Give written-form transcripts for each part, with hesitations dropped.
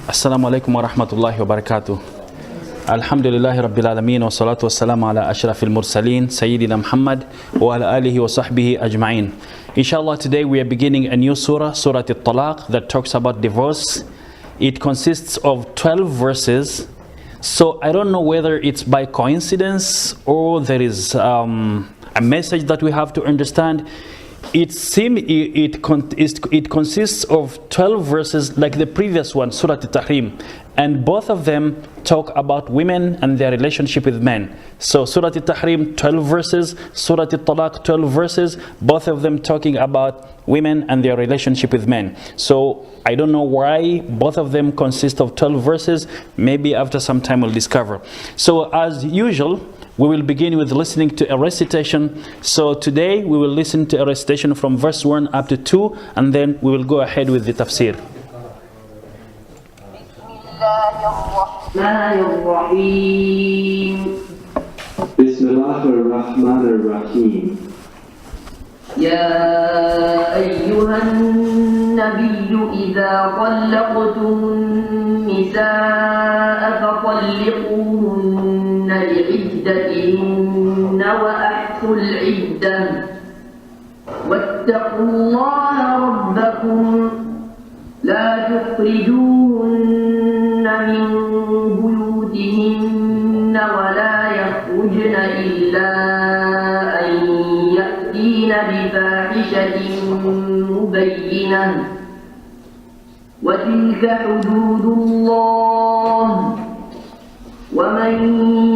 Assalamu alaikum wa rahmatullahi wa barakatuh. Alhamdulillahi rabbil alameen wa salatu wa salam ala ashrafil mursaleen Sayyidina Muhammad wa ala alihi wa sahbihi ajma'in. Inshallah, today we are beginning a new surah, Surah Talaq, that talks about divorce. It consists of 12 verses. So I don't know whether it's by coincidence or there is a message that we have to understand. It consists of 12 verses like the previous one, Surah Tahrim, and both of them talk about women and their relationship with men. So Surah Tahrim, 12 verses, Surah Talaq, 12 verses, both of them talking about women and their relationship with men. So I don't know why both of them consist of 12 verses. Maybe after some time we'll discover. So as usual, we will begin with listening to a recitation. So today we will listen to a recitation from verse 1 up to 2, and then we will go ahead with the tafsir. Bismillahirrahmanirrahim. يا أيها النبي إذا طلقتم النساء فطلقوهن لعدتهن وأحصوا العدة واتقوا الله ربكم لا تخرجوهن من بيوتهن ولا يخرجن إلا أن يأتين بفاحشة مبينة وتلك حدود الله ومن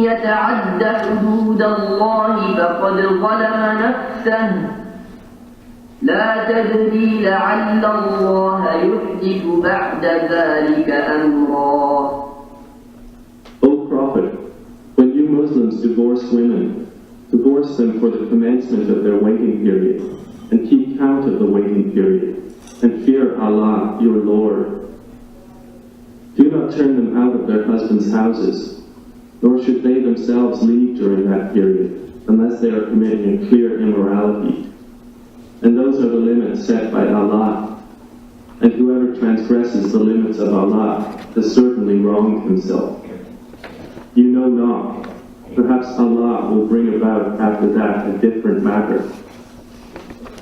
يتعد حدود الله فقد ظلم نفسه لا تدري لعل الله يحدث بعد ذلك أمرا. O Prophet, when you Muslims divorce women, divorce them for the commencement of their waiting period, and keep count of the waiting period, and fear Allah, your Lord. Do not turn them out of their husbands' houses, nor should they themselves leave during that period, unless they are committing a clear immorality. And those are the limits set by Allah. And whoever transgresses the limits of Allah has certainly wronged himself. You know not. Perhaps Allah will bring about after that a different matter.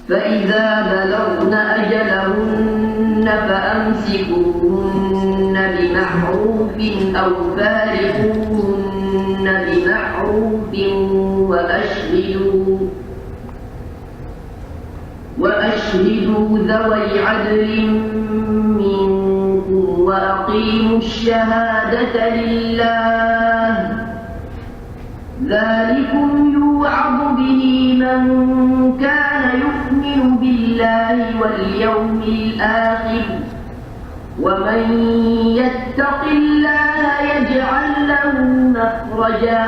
فإذا بلغن أجلهن فأمسكوهن بمعروف أو فارقوهن بمعروف وأشهدوا ذوي عدل منكم وأقيموا الشهادة لله ذلكم يوعظ به من كان يؤمن بالله واليوم الآخر ومن يتق الله يجعل له مخرجا.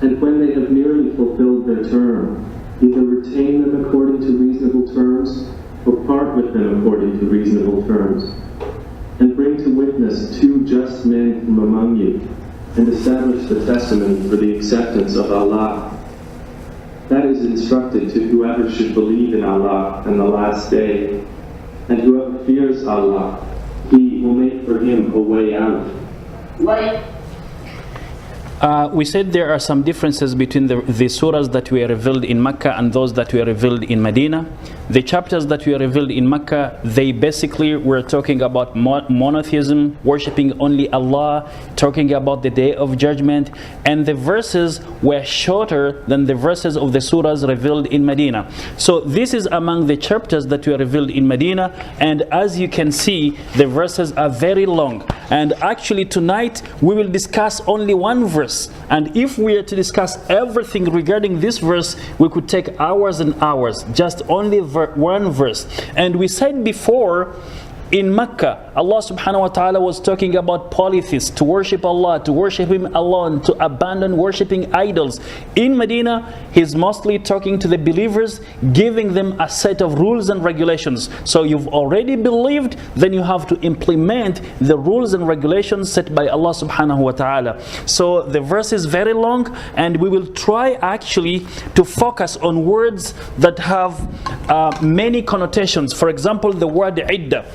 And when they have nearly fulfilled their term, either retain them according to reasonable terms, or part with them according to reasonable terms. And bring to witness 2 just men from among you, and establish the testimony for the acceptance of Allah. That is instructed to whoever should believe in Allah and the last day. And whoever fears Allah, He will make for him a way out. We said there are some differences between the surahs that were revealed in Mecca and those that were revealed in Medina. The chapters that were revealed in Mecca, they basically were talking about monotheism, worshipping only Allah, talking about the day of judgment, and the verses were shorter than the verses of the surahs revealed in Medina. So this is among the chapters that were revealed in Medina, and as you can see, the verses are very long. And actually tonight we will discuss only one verse, and if we are to discuss everything regarding this verse, we could take hours and hours, just only one verse. And we said before, in Mecca, Allah subhanahu wa ta'ala was talking about polytheists, to worship Allah, to worship Him alone, to abandon worshipping idols. In Medina, He's mostly talking to the believers, giving them a set of rules and regulations. So you've already believed, then you have to implement the rules and regulations set by Allah subhanahu wa ta'ala. So the verse is very long, and we will try actually to focus on words that have many connotations. For example, the word iddah.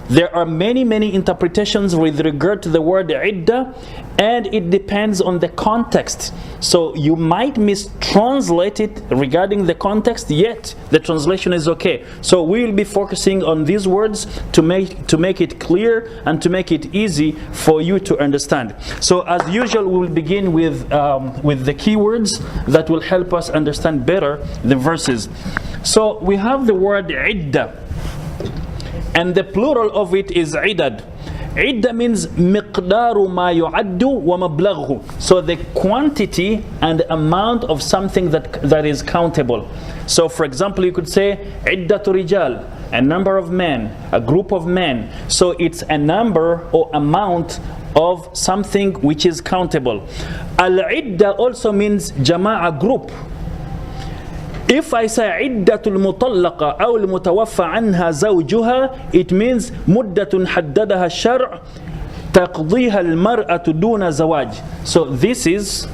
There are many interpretations with regard to the word iddah, and it depends on the context. So you might mistranslate it regarding the context, yet the translation is okay. So we will be focusing on these words to make it clear and to make it easy for you to understand. So as usual, we will begin with the keywords that will help us understand better the verses. So we have the word iddah, and the plural of it is idad. Idda means miqdaru ma yu'addu wa mablaghu. So the quantity and amount of something that is countable. So for example, you could say iddatu rijal, a number of men, a group of men. So it's a number or amount of something which is countable. Al-idda also means jama'a, group. If I say عدة المطلقة أو المتوفى عنها زوجها, it means مدة حددها الشرع تقضيها المرأة دون زواج. So this is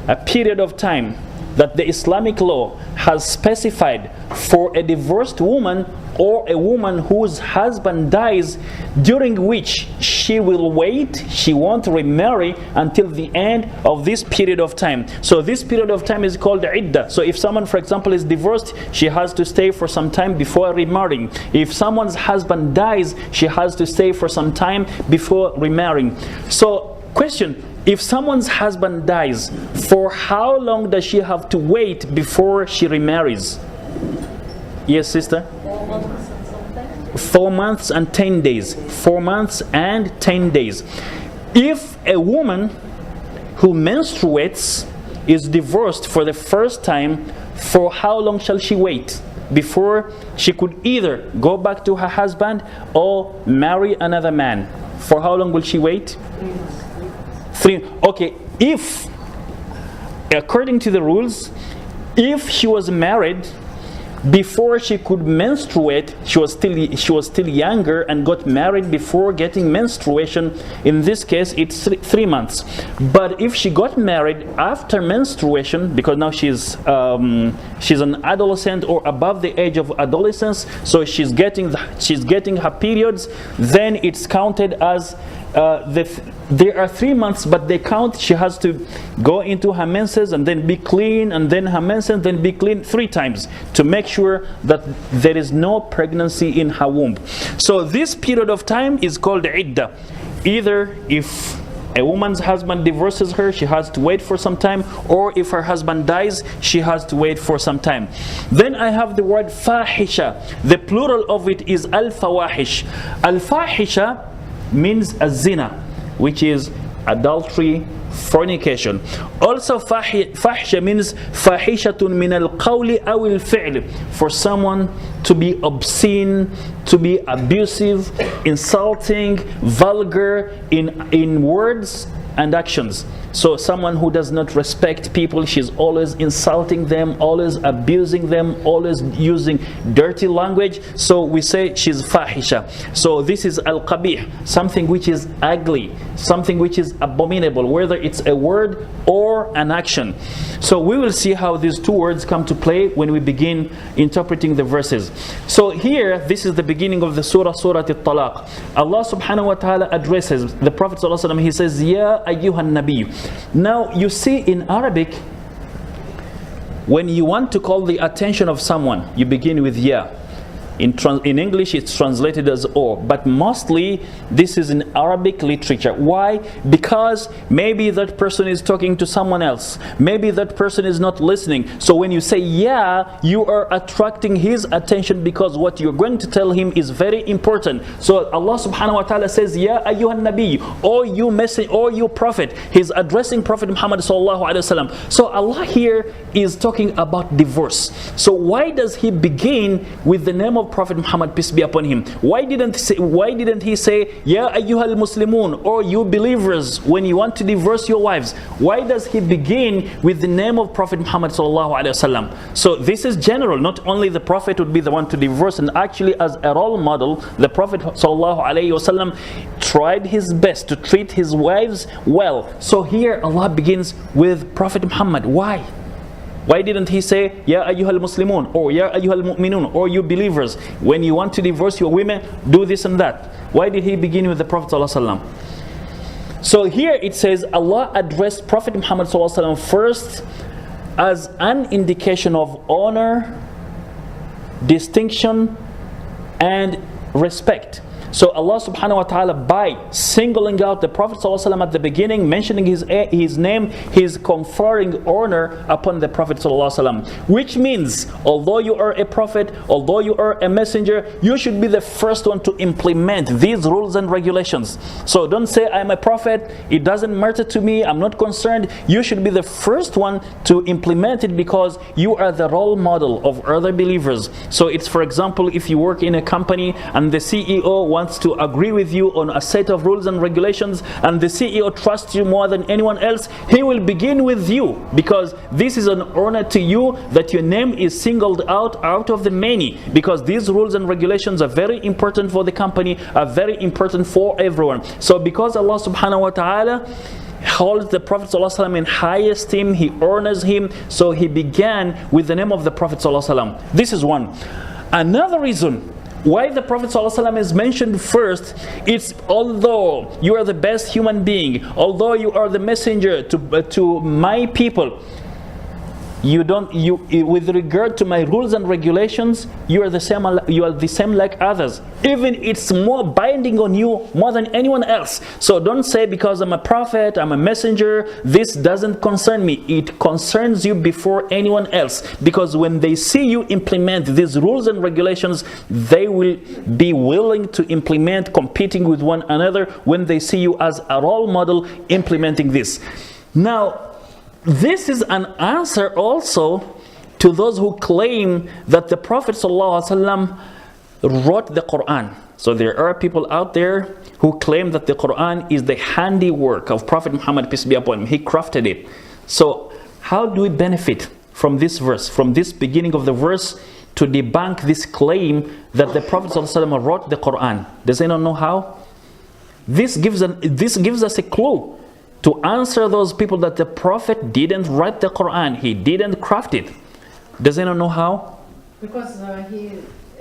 a period of time that the Islamic law has specified for a divorced woman or a woman whose husband dies, during which she will wait, she won't remarry until the end of this period of time. So this period of time is called iddah. So if someone, for example, is divorced, she has to stay for some time before remarrying. If someone's husband dies, she has to stay for some time before remarrying. So question, if someone's husband dies, for how long does she have to wait before she remarries? Yes, sister? 4 months and 10 days. 4 months and 10 days. If a woman who menstruates is divorced for the first time, for how long shall she wait before she could either go back to her husband or marry another man? For how long will she wait? 3. Okay, if, according to the rules, if she was married before she could menstruate, she was still younger and got married before getting menstruation, in this case it's 3 months. But if she got married after menstruation, because now she's an adolescent or above the age of adolescence, so she's getting her periods, then it's counted as there are 3 months, but they count, she has to go into her menses and then be clean, and then her menses, then be clean 3 times to make sure that there is no pregnancy in her womb. So this period of time is called iddah. Either if a woman's husband divorces her, she has to wait for some time, or if her husband dies, she has to wait for some time. Then I have the word fahisha. The plural of it is al-fawahish. Al-fahisha means az-zina, which is adultery, fornication. Also fahisha means fahishatun min al-qawli aw al-fi'l, for someone to be obscene, to be abusive, insulting, vulgar in words and actions. So someone who does not respect people, she's always insulting them, always abusing them, always using dirty language. So we say she's fahisha. So this is al-qabih, something which is ugly, something which is abominable, whether it's a word or an action. So we will see how these 2 words come to play when we begin interpreting the verses. So here, this is the beginning of the Surah Talaq. Allah subhanahu wa ta'ala addresses the Prophet sallallahu alaihi wasallam. He says, Ya ayyuhan nabi. Now you see, in Arabic, when you want to call the attention of someone, you begin with ya. In English it's translated as or, but mostly this is in Arabic literature. Why? Because maybe that person is talking to someone else, maybe that person is not listening. So when you say yeah, you are attracting his attention, because what you're going to tell him is very important. So Allah subhanahu wa ta'ala says, Ya ayyuhan nabi, or you message, or you prophet. He's addressing Prophet Muhammad sallallahu alaihi wasallam. So Allah here is talking about divorce. So why does he begin with the name of Prophet Muhammad, peace be upon him? Why didn't he say Ya ayyuhal muslimun, or you believers, when you want to divorce your wives? Why does he begin with the name of Prophet Muhammad sallallahu alaihi wasallam? So this is general. Not only the Prophet would be the one to divorce, and actually as a role model, the Prophet sallallahu alaihi wasallam tried his best to treat his wives well. So here Allah begins with Prophet Muhammad. Why? Why didn't he say, Ya ayyuhal muslimun, or Ya ayyuhal mu'minun, or you believers, when you want to divorce your women, do this and that? Why did he begin with the Prophet ﷺ? So here it says Allah addressed Prophet Muhammad ﷺ first as an indication of honor, distinction, and respect. So Allah subhanahu wa ta'ala, by singling out the Prophet ﷺ at the beginning, mentioning his name, he's conferring honor upon the Prophet ﷺ. Which means, although you are a prophet, although you are a messenger, you should be the first one to implement these rules and regulations. So don't say, I'm a prophet, it doesn't matter to me, I'm not concerned. You should be the first one to implement it because you are the role model of other believers. So it's, for example, if you work in a company and the CEO wants to agree with you on a set of rules and regulations, and the CEO trusts you more than anyone else, he will begin with you, because this is an honor to you that your name is singled out of the many, because these rules and regulations are very important for the company, are very important for everyone. So because Allah subhanahu wa ta'ala holds the Prophet ﷺ in high esteem, he honors him, so he began with the name of the Prophet ﷺ. This is one. Another reason why the Prophet ﷺ is mentioned first, it's although you are the best human being, although you are the messenger to my people, with regard to my rules and regulations, you are the same like others. Even it's more binding on you more than anyone else. So don't say, because I'm a prophet, I'm a messenger, this doesn't concern me. It concerns you before anyone else, because when they see you implement these rules and regulations, they will be willing to implement, competing with one another when they see you as a role model implementing this. Now, this is an answer also to those who claim that the Prophet ﷺ wrote the Quran. So there are people out there who claim that the Quran is the handiwork of Prophet Muhammad, peace be upon him. He crafted it. So how do we benefit from this verse, from this beginning of the verse, to debunk this claim that the Prophet ﷺ wrote the Quran? Does anyone know how? This gives us a clue to answer those people that the Prophet didn't write the Quran, he didn't craft it. Does anyone know how? Because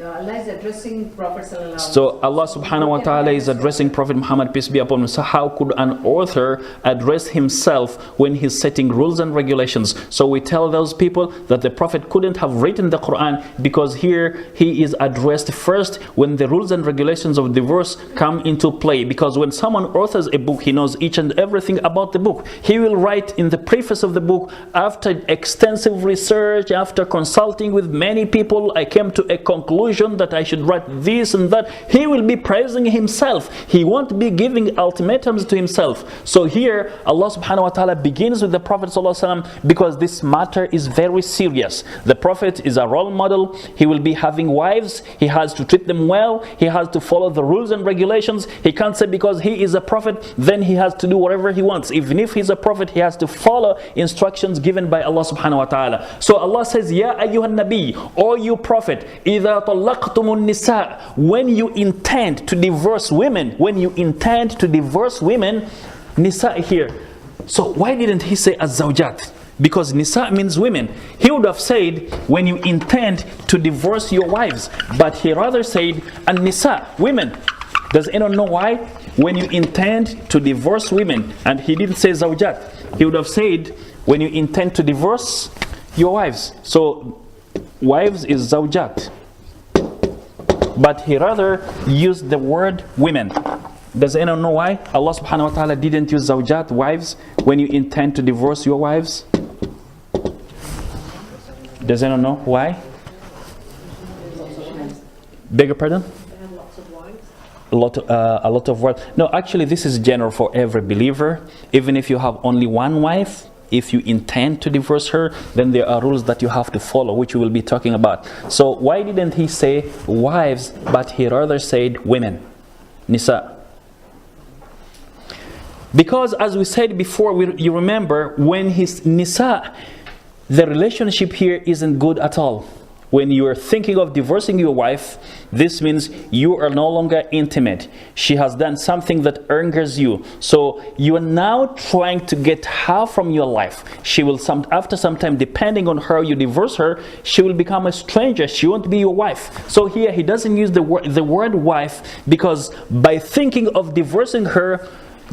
Allah is addressing Prophet ﷺ. So Allah subhanahu wa ta'ala is addressing Prophet Muhammad, peace be upon him. So how could an author address himself when he's setting rules and regulations? So we tell those people that the Prophet couldn't have written the Quran, because here he is addressed first when the rules and regulations of divorce come into play. Because when someone authors a book, he knows each and everything about the book. He will write in the preface of the book, after extensive research, after consulting with many people, I came to a conclusion that I should write this and that. He will be praising himself. He won't be giving ultimatums to himself. So here Allah subhanahu wa ta'ala begins with the Prophet ﷺ, because this matter is very serious. The Prophet is a role model. He will be having wives. He has to treat them well. He has to follow the rules and regulations. He can't say because he is a prophet, then he has to do whatever he wants. Even if he's a prophet, he has to follow instructions given by Allah subhanahu wa ta'ala. So Allah says, Ya ayyuhan nabi, O you prophet, إِذَا طَلَّقْتُمُ النِّسَاءَ, when you intend to divorce women, nisa here. So why didn't he say az-zawjat? Because nisa means women. He would have said when you intend to divorce your wives, but he rather said an-nisa, women. Does anyone know why? When you intend to divorce women, and he didn't say zawjat. He would have said when you intend to divorce your wives. So wives is zawjat, but he rather used the word women. Does anyone know why Allah subhanahu wa ta'ala didn't use zawjat, wives, when you intend to divorce your wives? Does anyone know why? Beg your pardon? A lot of wives. No, actually this is general for every believer. Even if you have only one wife, if you intend to divorce her, then there are rules that you have to follow, which we will be talking about. So why didn't he say wives, but he rather said women, nisa? Because as we said before, you remember, when his nisa, the relationship here isn't good at all. when you are thinking of divorcing your wife, this means you are no longer intimate. She has done something that angers you. So you are now trying to get her from your life. She will, after some time, depending on how you divorce her, she will become a stranger. She won't be your wife. So here he doesn't use the word wife, because by thinking of divorcing her,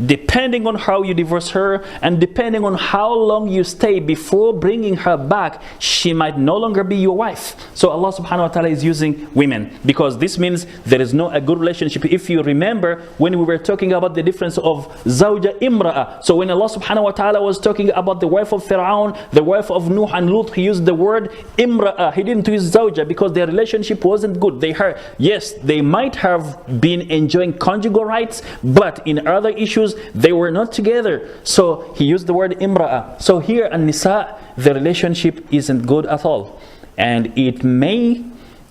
depending on how you divorce her and depending on how long you stay before bringing her back, she might no longer be your wife. So Allah subhanahu wa ta'ala is using women, because this means there is no a good relationship. If you remember when we were talking about the difference of zawja imra'a, so when Allah subhanahu wa ta'ala was talking about the wife of Fir'aun, the wife of Nuh and Lut, he used the word imra'a. He didn't use zawja because their relationship wasn't good. They might have been enjoying conjugal rights, but in other issues they were not together. So he used the word imra'a. So here an-nisa, the relationship isn't good at all, and it may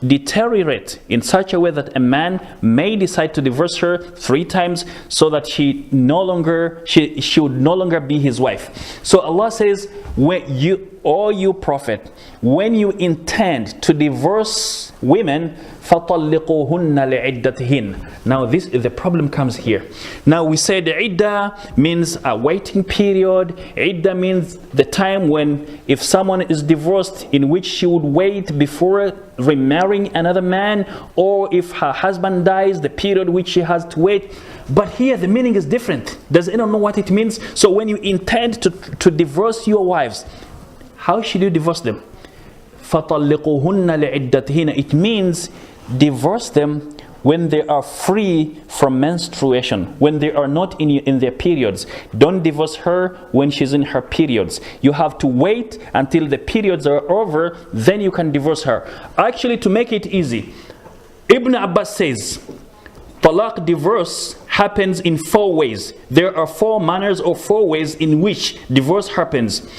deteriorate in such a way that a man may decide to divorce her 3 times so that she would no longer be his wife. So Allah says, you prophet, when you intend to divorce women, فَطَلِّقُوهُنَّ لِعِدَّتِهِنَّ. Now the problem comes here. Now we said idda means a waiting period. Idda means the time when, if someone is divorced, in which she would wait before remarrying another man, or if her husband dies, the period which she has to wait. But here the meaning is different. Does anyone know what it means? So when you intend to divorce your wives, how should you divorce them? فَطَلِّقُوهُنَّ لِعِدَّتِهِنَّ. It means divorce them when they are free from menstruation, when they are not in their periods. Don't divorce her when she's in her periods. You have to wait until the periods are over, then you can divorce her. Actually, to make it easy, Ibn Abbas says talaq, divorce, happens in 4 ways. There are 4 manners or 4 ways in which divorce happens.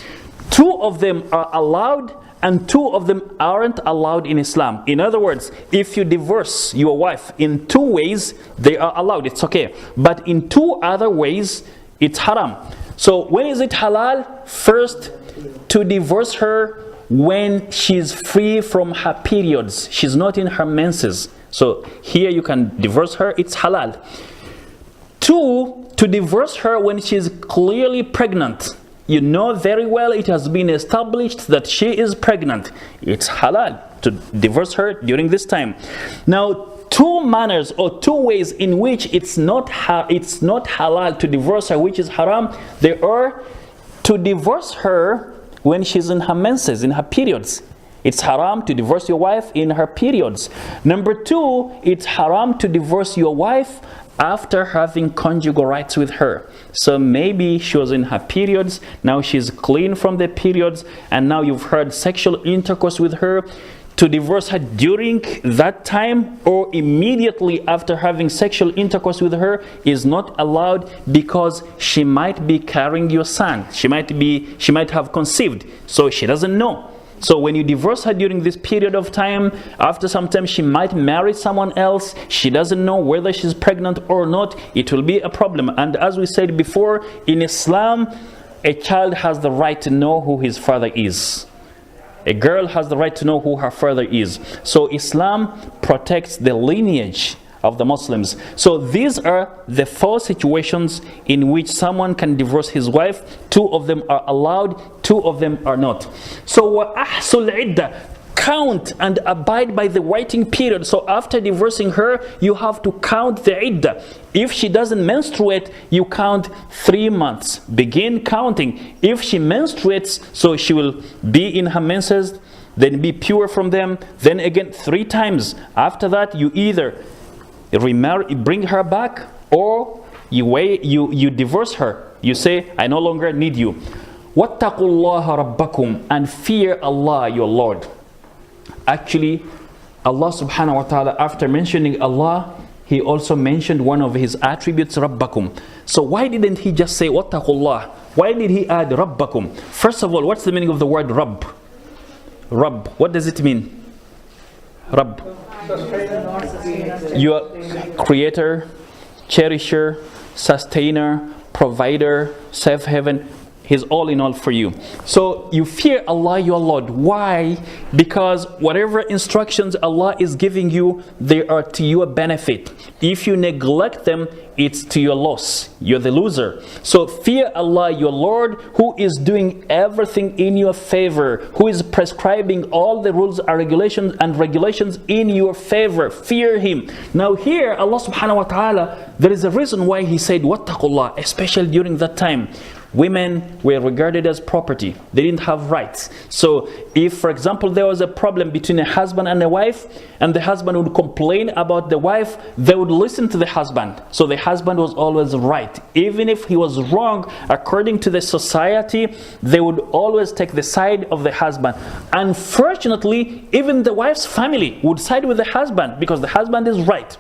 2 of them are allowed and 2 of them aren't allowed in Islam. In other words, if you divorce your wife in 2 ways, they are allowed, it's okay. But in 2 other ways, it's haram. So when is it halal? First, to divorce her when she's free from her periods. She's not in her menses. So here you can divorce her, it's halal. 2, to divorce her when she's clearly pregnant. You know very well it has been established that she is pregnant. It's halal to divorce her during this time. Now, 2 manners or 2 ways in which it's not halal to divorce her, which is haram. There are to divorce her when she's in her menses, in her periods. It's haram to divorce your wife in her periods. Number 2, it's haram to divorce your wife after having conjugal rights with her. So maybe she was in her periods, now she's clean from the periods, and now you've had sexual intercourse with her. To divorce her during that time or immediately after having sexual intercourse with her is not allowed, because she might be carrying your son. She might have conceived, so she doesn't know. So when you divorce her during this period of time, after some time she might marry someone else. She doesn't know whether she's pregnant or not. It will be a problem. And as we said before, in Islam, a child has the right to know who his father is. A girl has the right to know who her father is. So Islam protects the lineage of the Muslims. So these are the 4 situations in which someone can divorce his wife. 2 of them are allowed, 2 of them are not. So وَأَحْسُ الْعِدَّةِ, count and abide by the waiting period. So after divorcing her, you have to count the iddah. If she doesn't menstruate, you count 3 months. Begin counting. If she menstruates, so she will be in her menses, then be pure from them, then again 3 times. After that, you either bring her back, or you divorce her. You say, I no longer need you. وَاتَّقُوا اللَّهَ رَبَّكُمْ, and fear Allah your Lord. Actually, Allah subhanahu wa ta'ala, after mentioning Allah, He also mentioned one of His attributes, Rabbakum. So why didn't He just say Wattaqullah? Why did He add Rabbakum? First of all, what's the meaning of the word Rabb? Rabb, what does it mean? Rabb. Your creator, cherisher, sustainer, provider, safe haven. He's all in all for you. So you fear Allah your Lord. Why? Because whatever instructions Allah is giving you, they are to your benefit. If you neglect them, it's to your loss. You're the loser. So fear Allah your Lord, who is doing everything in your favor, who is prescribing all the rules and regulations in your favor. Fear Him. Now here Allah subhanahu wa ta'ala, there is a reason why He said wattaqullah, especially during that time. Women were regarded as property. They didn't have rights. So if, for example, there was a problem between a husband and a wife, and the husband would complain about the wife, they would listen to the husband. So the husband was always right. Even if he was wrong, according to the society, they would always take the side of the husband. Unfortunately, even the wife's family would side with the husband because the husband is right.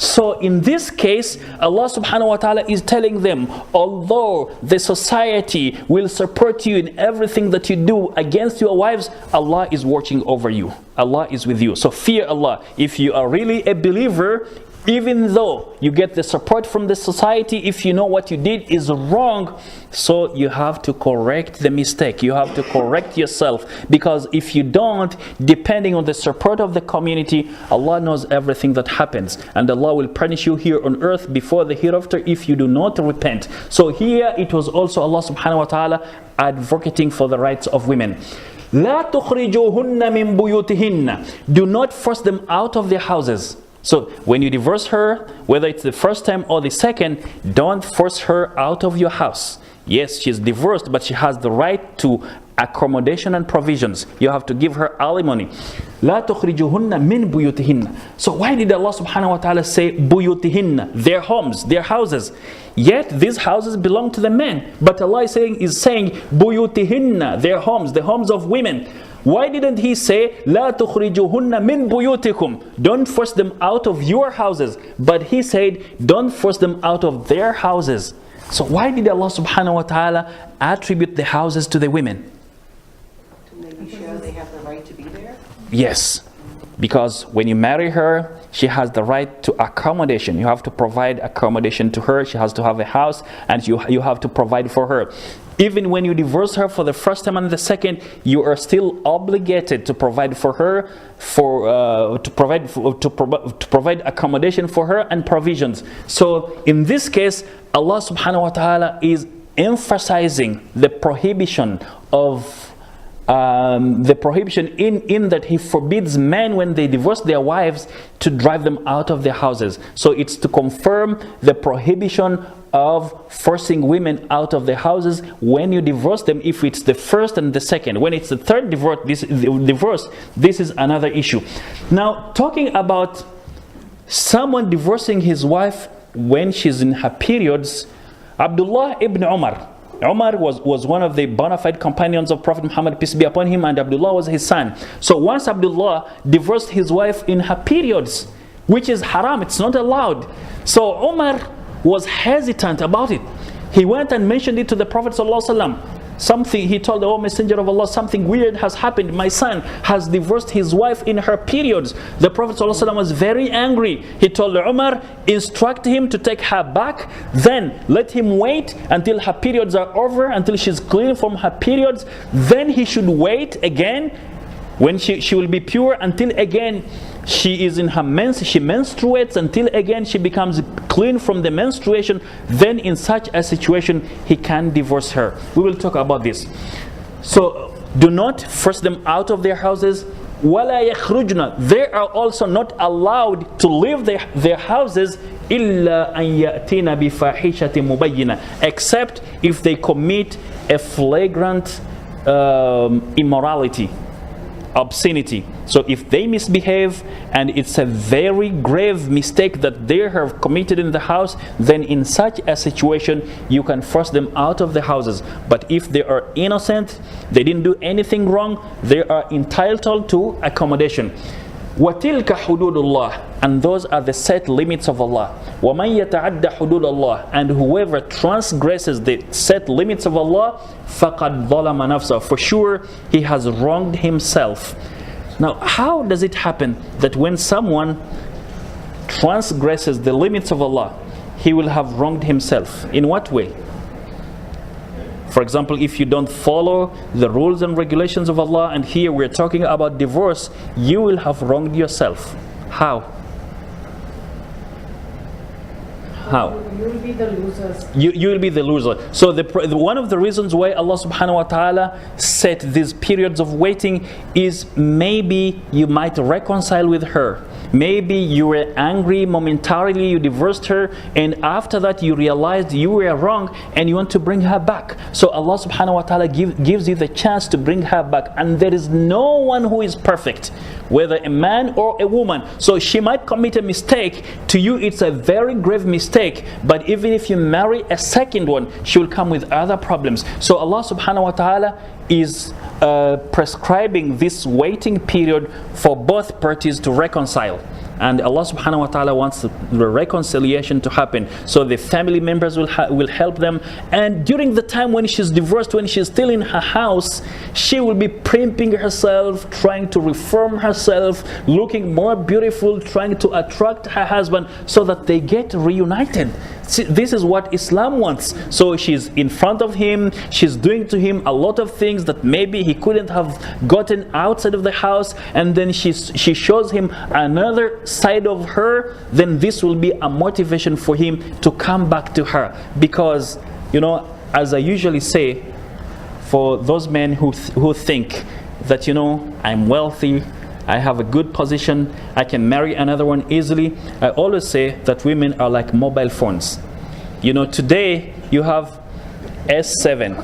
So in this case, Allah subhanahu wa ta'ala is telling them, although the society will support you in everything that you do against your wives, Allah is watching over you. Allah is with you. So fear Allah. If you are really a believer, even though you get the support from the society, if you know what you did is wrong, so you have to correct the mistake. You have to correct yourself, because if you don't, depending on the support of the community, Allah knows everything that happens, and Allah will punish you here on earth before the hereafter if you do not repent. So here it was also Allah subhanahu wa ta'ala advocating for the rights of women. لا تخرجوهن من بيوتهن. Do not force them out of their houses. So when you divorce her, whether it's the first time or the second, don't force her out of your house. Yes, she's divorced, but she has the right to accommodation and provisions. You have to give her alimony. لا تخرجوهن من بيوتهن. So why did Allah subhanahu wa ta'ala say buyutihinna, their homes, their houses? Yet these houses belong to the men. But Allah is saying buyutihinna, their homes, the homes of women. Why didn't He say لا تخرجوهن من بيوتكم? Don't force them out of your houses. But He said don't force them out of their houses. So why did Allah subhanahu wa ta'ala attribute the houses to the women? To make sure they have the right to be there? Yes. Because when you marry her, she has the right to accommodation. You have to provide accommodation to her. She has to have a house, and you have to provide for her. Even when you divorce her for the first time and the second, you are still obligated to provide for her, to provide accommodation for her and provisions. So in this case, Allah subhanahu wa ta'ala is emphasizing the prohibition of in that He forbids men when they divorce their wives to drive them out of their houses. So it's to confirm the prohibition of forcing women out of their houses when you divorce them, if it's the first and the second. When it's the third divorce, this is another issue. Now, talking about someone divorcing his wife when she's in her periods, Abdullah ibn Umar was one of the bona fide companions of Prophet Muhammad, peace be upon him, and Abdullah was his son. So once Abdullah divorced his wife in her periods, which is haram, it's not allowed. So Umar was hesitant about it. He went and mentioned it to the Prophet ﷺ. Something, he told the Messenger of Allah, something weird has happened. My son has divorced his wife in her periods. The Prophet ﷺ was very angry. He told Umar, instruct him to take her back, then let him wait until her periods are over, until she's clean from her periods. Then he should wait again when she will be pure, until again she is in her she menstruates, until again she becomes clean from the menstruation. Then in such a situation he can divorce her. We will talk about this. So do not force them out of their houses. وَلَا يَخْرُجْنَا. They are also not allowed to leave their houses إِلَّا أَن يَأْتِينَ بِفَاحِشَةٍ مُبَيِّنَةٍ, except if they commit a flagrant immorality, obscenity. So if they misbehave and it's a very grave mistake that they have committed in the house, then in such a situation you can force them out of the houses. But if they are innocent, they didn't do anything wrong, they are entitled to accommodation. وَتِلْكَ حُدُودُ اللَّهِ, and those are the set limits of Allah. وَمَنْ يَتَعَدَّ حُدُودَ اللَّهِ, and whoever transgresses the set limits of Allah, فَقَدْ ظَلَمَ نَفْسَهُ, for sure he has wronged himself. Now, how does it happen that when someone transgresses the limits of Allah, he will have wronged himself? In what way? For example, if you don't follow the rules and regulations of Allah, and here we're talking about divorce, you will have wronged yourself. How? How? You will be the losers. You will be the loser. So one of the reasons why Allah subhanahu wa ta'ala set these periods of waiting is maybe you might reconcile with her. Maybe you were angry momentarily, you divorced her, and after that you realized you were wrong and you want to bring her back. So Allah subhanahu wa ta'ala gives you the chance to bring her back. And there is no one who is perfect, whether a man or a woman. So she might commit a mistake. To you it's a very grave mistake, but even if you marry a second one, she will come with other problems. So Allah subhanahu wa ta'ala is prescribing this waiting period for both parties to reconcile. And Allah subhanahu wa ta'ala wants the reconciliation to happen. So the family members will help them. And during the time when she's divorced, when she's still in her house, she will be primping herself, trying to reform herself, looking more beautiful, trying to attract her husband so that they get reunited. See, this is what Islam wants. So she's in front of him, she's doing to him a lot of things that maybe he couldn't have gotten outside of the house, and then she shows him another side of her. Then this will be a motivation for him to come back to her. Because, you know, as I usually say, for those men who think that, you know, I'm wealthy, I have a good position, I can marry another one easily, I always say that women are like mobile phones. You know, today you have S7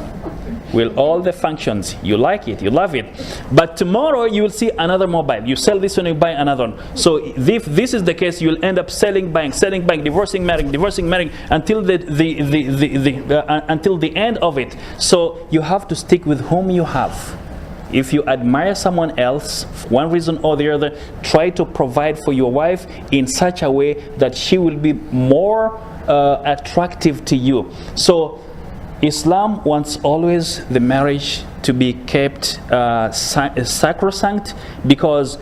with all the functions. You like it, you love it. But tomorrow you will see another mobile. You sell this one, you buy another one. So if this is the case, you will end up selling, buying, divorcing, marrying until until the end of it. So you have to stick with whom you have. If you admire someone else, one reason or the other, try to provide for your wife in such a way that she will be more attractive to you. So Islam wants always the marriage to be kept sacrosanct, because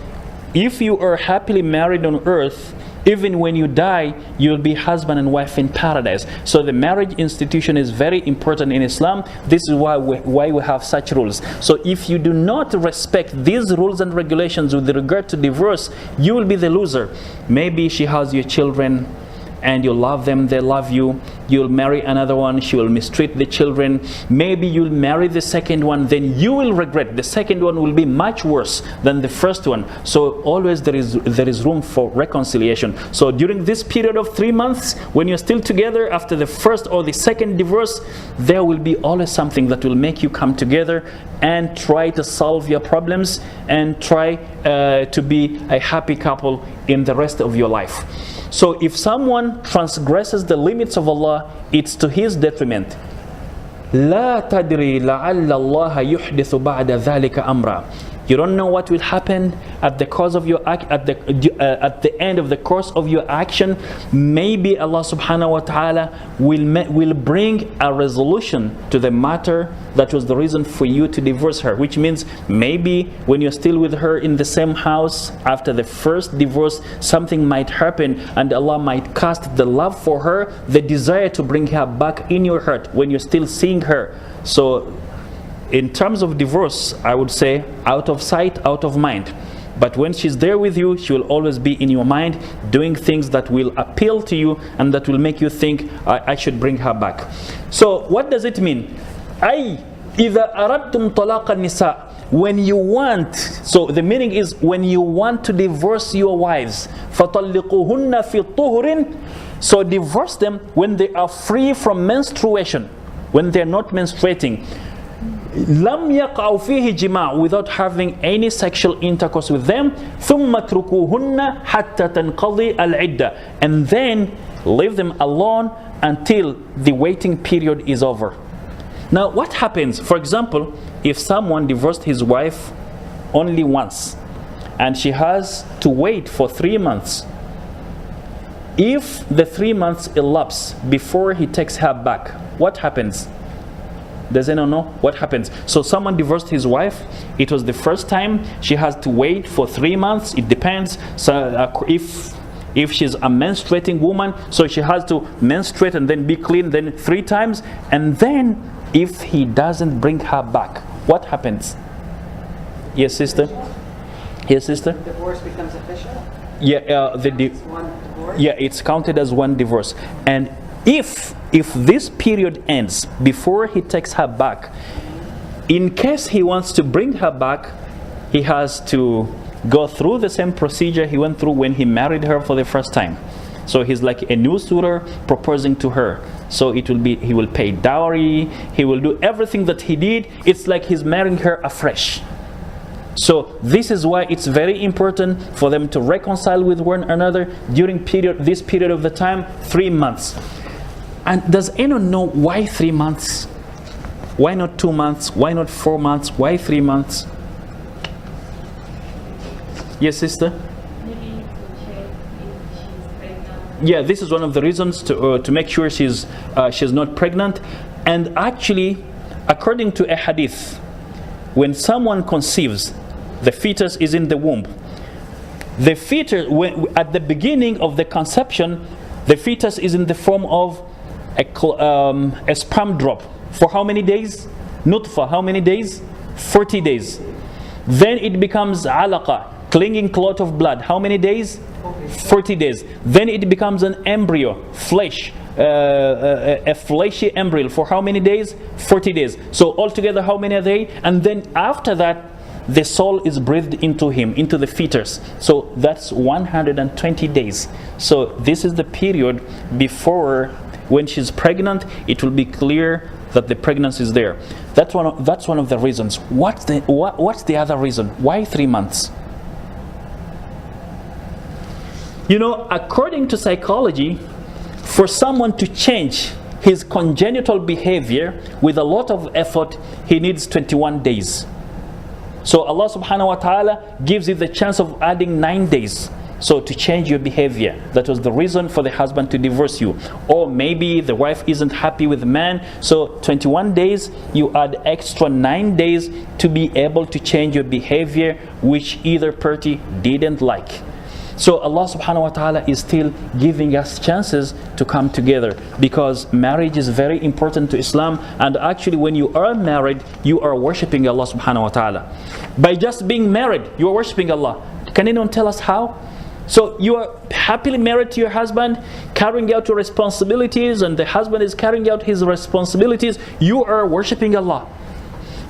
if you are happily married on earth, even when you die, you'll be husband and wife in paradise. So the marriage institution is very important in Islam. This is why we have such rules. So if you do not respect these rules and regulations with regard to divorce, you will be the loser. Maybe she has your children and you love them, they love you. You'll marry another one, she will mistreat the children. Maybe you'll marry the second one, then you will regret. The second one will be much worse than the first one. So always there is room for reconciliation. So during this period of 3 months, when you're still together after the first or the second divorce, there will be always something that will make you come together and try to solve your problems and try to be a happy couple in the rest of your life. So if someone transgresses the limits of Allah, it's to his detriment. لا تدري لعل الله يحدث بعد ذلك أمرا. You don't know what will happen at the course of your at the end of the course of your action. Maybe Allah subhanahu wa ta'ala will bring a resolution to the matter that was the reason for you to divorce her. Which means maybe when you're still with her in the same house after the first divorce, something might happen and Allah might cast the love for her, the desire to bring her back in your heart when you're still seeing her. So in terms of divorce, I would say out of sight, out of mind. But when she's there with you, she will always be in your mind, doing things that will appeal to you and that will make you think, I should bring her back. So what does it mean? أي إذا أردتم طلاق النساء. When you want, so the meaning is when you want to divorce your wives, فطلقوهن في طهر. So divorce them when they are free from menstruation, when they're not menstruating. لم يقعوا فيه جماع, without having any sexual intercourse with them. ثم اتركوهن حتى تنقضي العدة, and then leave them alone until the waiting period is over. Now what happens, for example, if someone divorced his wife only once and she has to wait for 3 months? If the 3 months elapse before he takes her back, what happens? Does anyone know what happens? So someone divorced his wife. It was the first time. She has to wait for 3 months. It depends. So if she's a menstruating woman, so she has to menstruate and then be clean then 3 times. And then if he doesn't bring her back, what happens? Yes, sister? Yes, sister? Divorce becomes official? Yeah, It's one divorce? yeah, it's counted as one divorce. And if this period ends before he takes her back, in case he wants to bring her back, he has to go through the same procedure he went through when he married her for the first time. So he's like a new suitor proposing to her. So it will be, he will pay dowry, he will do everything that he did. It's like he's marrying her afresh. So this is why it's very important for them to reconcile with one another during this period of the time, 3 months. And does anyone know why 3 months? Why not 2 months? Why not 4 months? Why 3 months? Yes, sister? Maybe to check if she's pregnant. Yeah, this is one of the reasons to make sure she's not pregnant. And actually, according to a hadith, when someone conceives, the fetus is in the womb. The fetus, at the beginning of the conception, the fetus is in the form of a sperm drop. For how many days? Nutfa, how many days? 40 days. Then it becomes alaqa, clinging clot of blood. How many days? 40 days. Then it becomes an embryo, flesh, a fleshy embryo. For how many days? 40 days. So altogether, how many are they? And then after that, the soul is breathed into him, into the fetus. So that's 120 days. So this is the period before, when she's pregnant, it will be clear that the pregnancy is there. That's one of the reasons. What's the other reason? Why 3 months? You know, according to psychology, for someone to change his congenital behavior with a lot of effort, he needs 21 days. So Allah subhanahu wa ta'ala gives you the chance of adding 9 days. So to change your behavior. That was the reason for the husband to divorce you. Or maybe the wife isn't happy with the man. So 21 days, you add extra 9 days to be able to change your behavior, which either party didn't like. So Allah subhanahu wa ta'ala is still giving us chances to come together, because marriage is very important to Islam. And actually, when you are married, you are worshipping Allah subhanahu wa ta'ala. By just being married, you are worshipping Allah. Can anyone tell us how? So you are happily married to your husband, carrying out your responsibilities, and the husband is carrying out his responsibilities. You are worshipping Allah.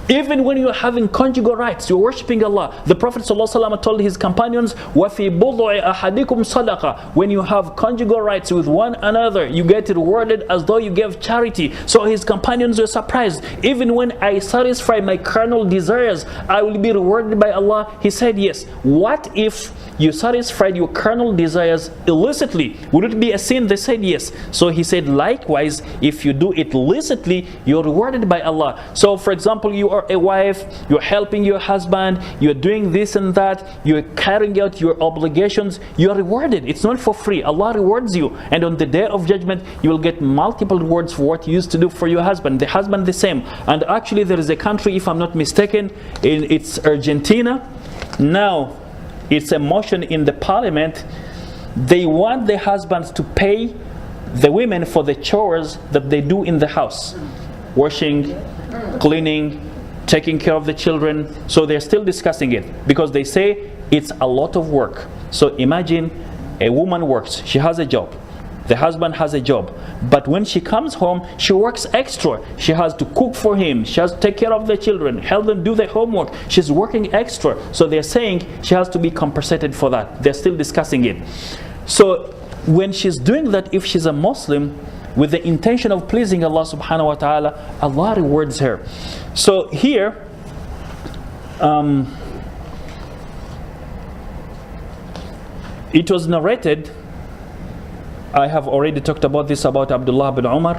Even when you are having conjugal rights, you are worshipping Allah. The Prophet ﷺ told his companions, وَفِي بُضْعِ أَحَدِكُمْ صَدَقَةً. When you have conjugal rights with one another, you get rewarded as though you gave charity. So his companions were surprised. Even when I satisfy my carnal desires, I will be rewarded by Allah. He said, yes. What if you satisfied your carnal desires illicitly? Would it be a sin? They said yes. So he said, likewise, if you do it illicitly, you're rewarded by Allah. So for example, you are a wife, you're helping your husband, you're doing this and that, you're carrying out your obligations, you are rewarded. It's not for free. Allah rewards you. And on the day of judgment, you will get multiple rewards for what you used to do for your husband. The husband the same. And actually there is a country, if I'm not mistaken, it's Argentina. Now, it's a motion in the parliament. They want the husbands to pay the women for the chores that they do in the house. Washing, cleaning, taking care of the children. So they're still discussing it, because they say it's a lot of work. So imagine a woman works, she has a job, the husband has a job, but when she comes home, she works extra. She has to cook for him, she has to take care of the children, help them do their homework. She's working extra. So they're saying she has to be compensated for that. They're still discussing it. So when she's doing that, if she's a Muslim with the intention of pleasing Allah subhanahu wa ta'ala, Allah rewards her. So here it was narrated, I have already talked about this, about Abdullah bin Umar,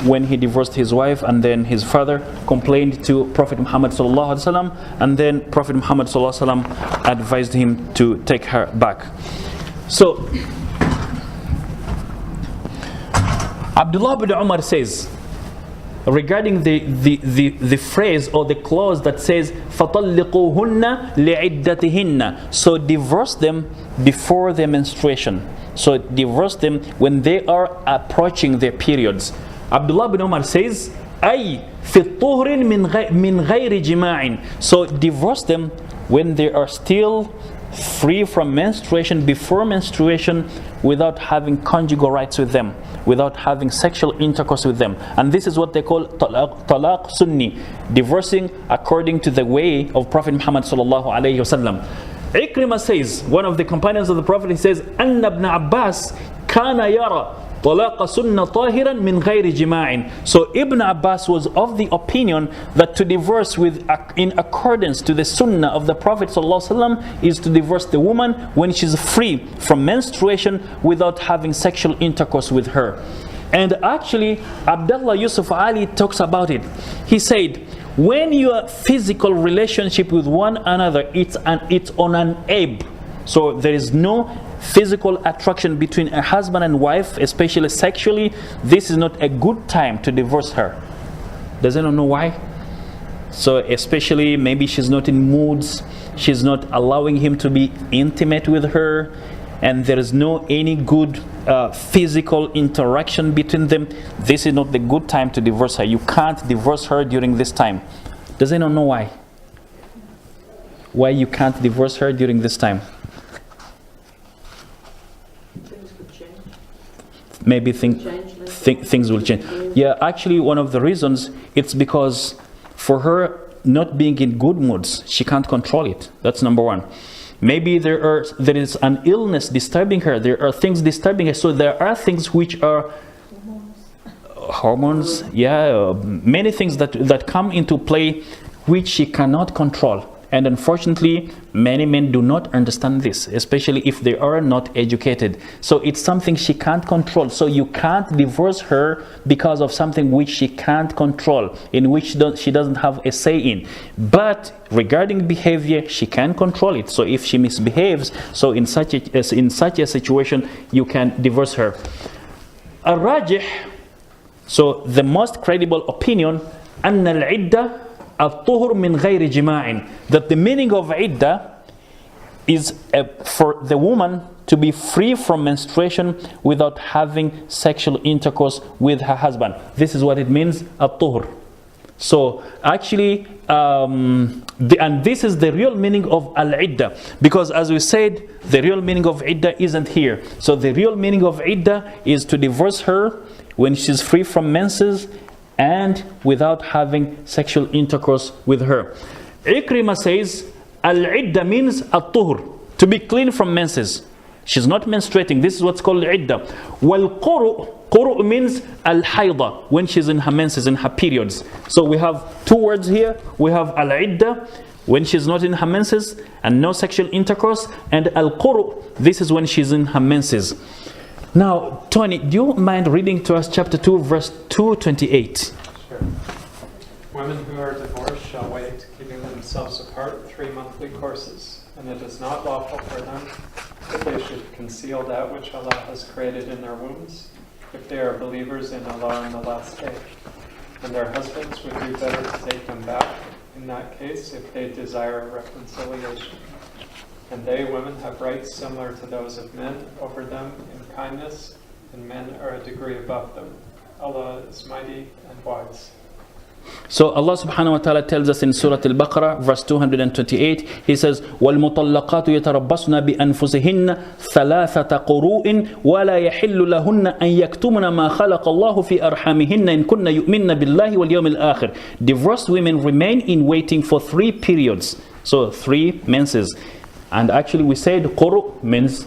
when he divorced his wife, and then his father complained to Prophet Muhammad sallallahu alaihi wasallam, and then Prophet Muhammad sallallahu alaihi wasallam advised him to take her back. So Abdullah bin Umar says, regarding the phrase or the clause that says فَطَلِّقُوهُنَّ لِعِدَّتِهِنَّ, so divorce them before their menstruation. So divorce them when they are approaching their periods. Abdullah bin Umar says, أي في الطهر من غير جماع. So divorce them when they are still free from menstruation, before menstruation, without having conjugal rights with them, without having sexual intercourse with them. And this is what they call talaq sunni, divorcing according to the way of Prophet Muhammad sallallahu alayhi wasallam. Ikrimah says, one of the companions of the Prophet, he says, أن ابن عباس كان يرى طلاق سنة طاهرا من غير جماع. So Ibn Abbas was of the opinion that to divorce in accordance to the sunnah of the Prophet ﷺ is to divorce the woman when she's free from menstruation without having sexual intercourse with her. And actually Abdullah Yusuf Ali talks about it. He said, when your physical relationship with one another, it's on an ebb. So there is no physical attraction between a husband and wife, especially sexually. This is not a good time to divorce her. Does anyone know why? So especially maybe she's not in moods, she's not allowing him to be intimate with her, and there is no any good physical interaction between them. This is not the good time to divorce her. You can't divorce her during this time. Does anyone know why? Why you can't divorce her during this time? Maybe things will change. Yeah, actually one of the reasons, it's because for her not being in good moods, she can't control it. That's number one. Maybe there is an illness disturbing her. There are things disturbing her. So there are things which are hormones. Yeah, many things that come into play which she cannot control. And unfortunately, many men do not understand this, especially if they are not educated. So it's something she can't control. So you can't divorce her because of something which she can't control, in which she doesn't have a say in. But regarding behavior, she can control it. So if she misbehaves, so in such a situation, you can divorce her. Al-Rajih, so the most credible opinion, أن العدة الطهر من غير جماع, that the meaning of iddah is for the woman to be free from menstruation without having sexual intercourse with her husband. This is what it means, at-tuhur. So actually, and this is the real meaning of al-iddah, because as we said, the real meaning of iddah isn't here. So the real meaning of iddah is to divorce her when she's free from menses and without having sexual intercourse with her. Ikrimah says, al-iddah means at-tuhur, to be clean from menses. She's not menstruating. This is what's called iddah. Wal-quru' means al-hayda, when she's in her menses, in her periods. So we have two words here. We have al-iddah, when she's not in her menses and no sexual intercourse, and al-quru', this is when she's in her menses. Now, Tony, do you mind reading to us chapter 2, verse 228? Sure. Women who are divorced shall wait, keeping themselves apart 3 monthly courses, and it is not lawful for them that they should conceal that which Allah has created in their wombs, if they are believers in Allah on the last day. And their husbands would do better to take them back, in that case, if they desire reconciliation. And they, women, have rights similar to those of men over them in kindness, and men are a degree above them. Allah is mighty and wise. So Allah subhanahu wa ta'ala tells us in Surah Al-Baqarah, verse 228, He says, وَالْمُطَلَّقَاتُ يَتَرَبَّصْنَ بِأَنفُسِهِنَّ ثَلَاثَةَ قُرُوءٍ وَلَا يَحِلُّ لَهُنَّ أَن يَكْتُمْنَ مَا خَلَقَ اللَّهُ فِي أَرْحَامِهِنَّ إِن كُنَّ يُؤْمِنَّ بِاللَّهِ وَالْيَوْمِ الْآخِرِ. Divorced women remain in waiting for 3 periods. So 3 menses. And actually we said quru means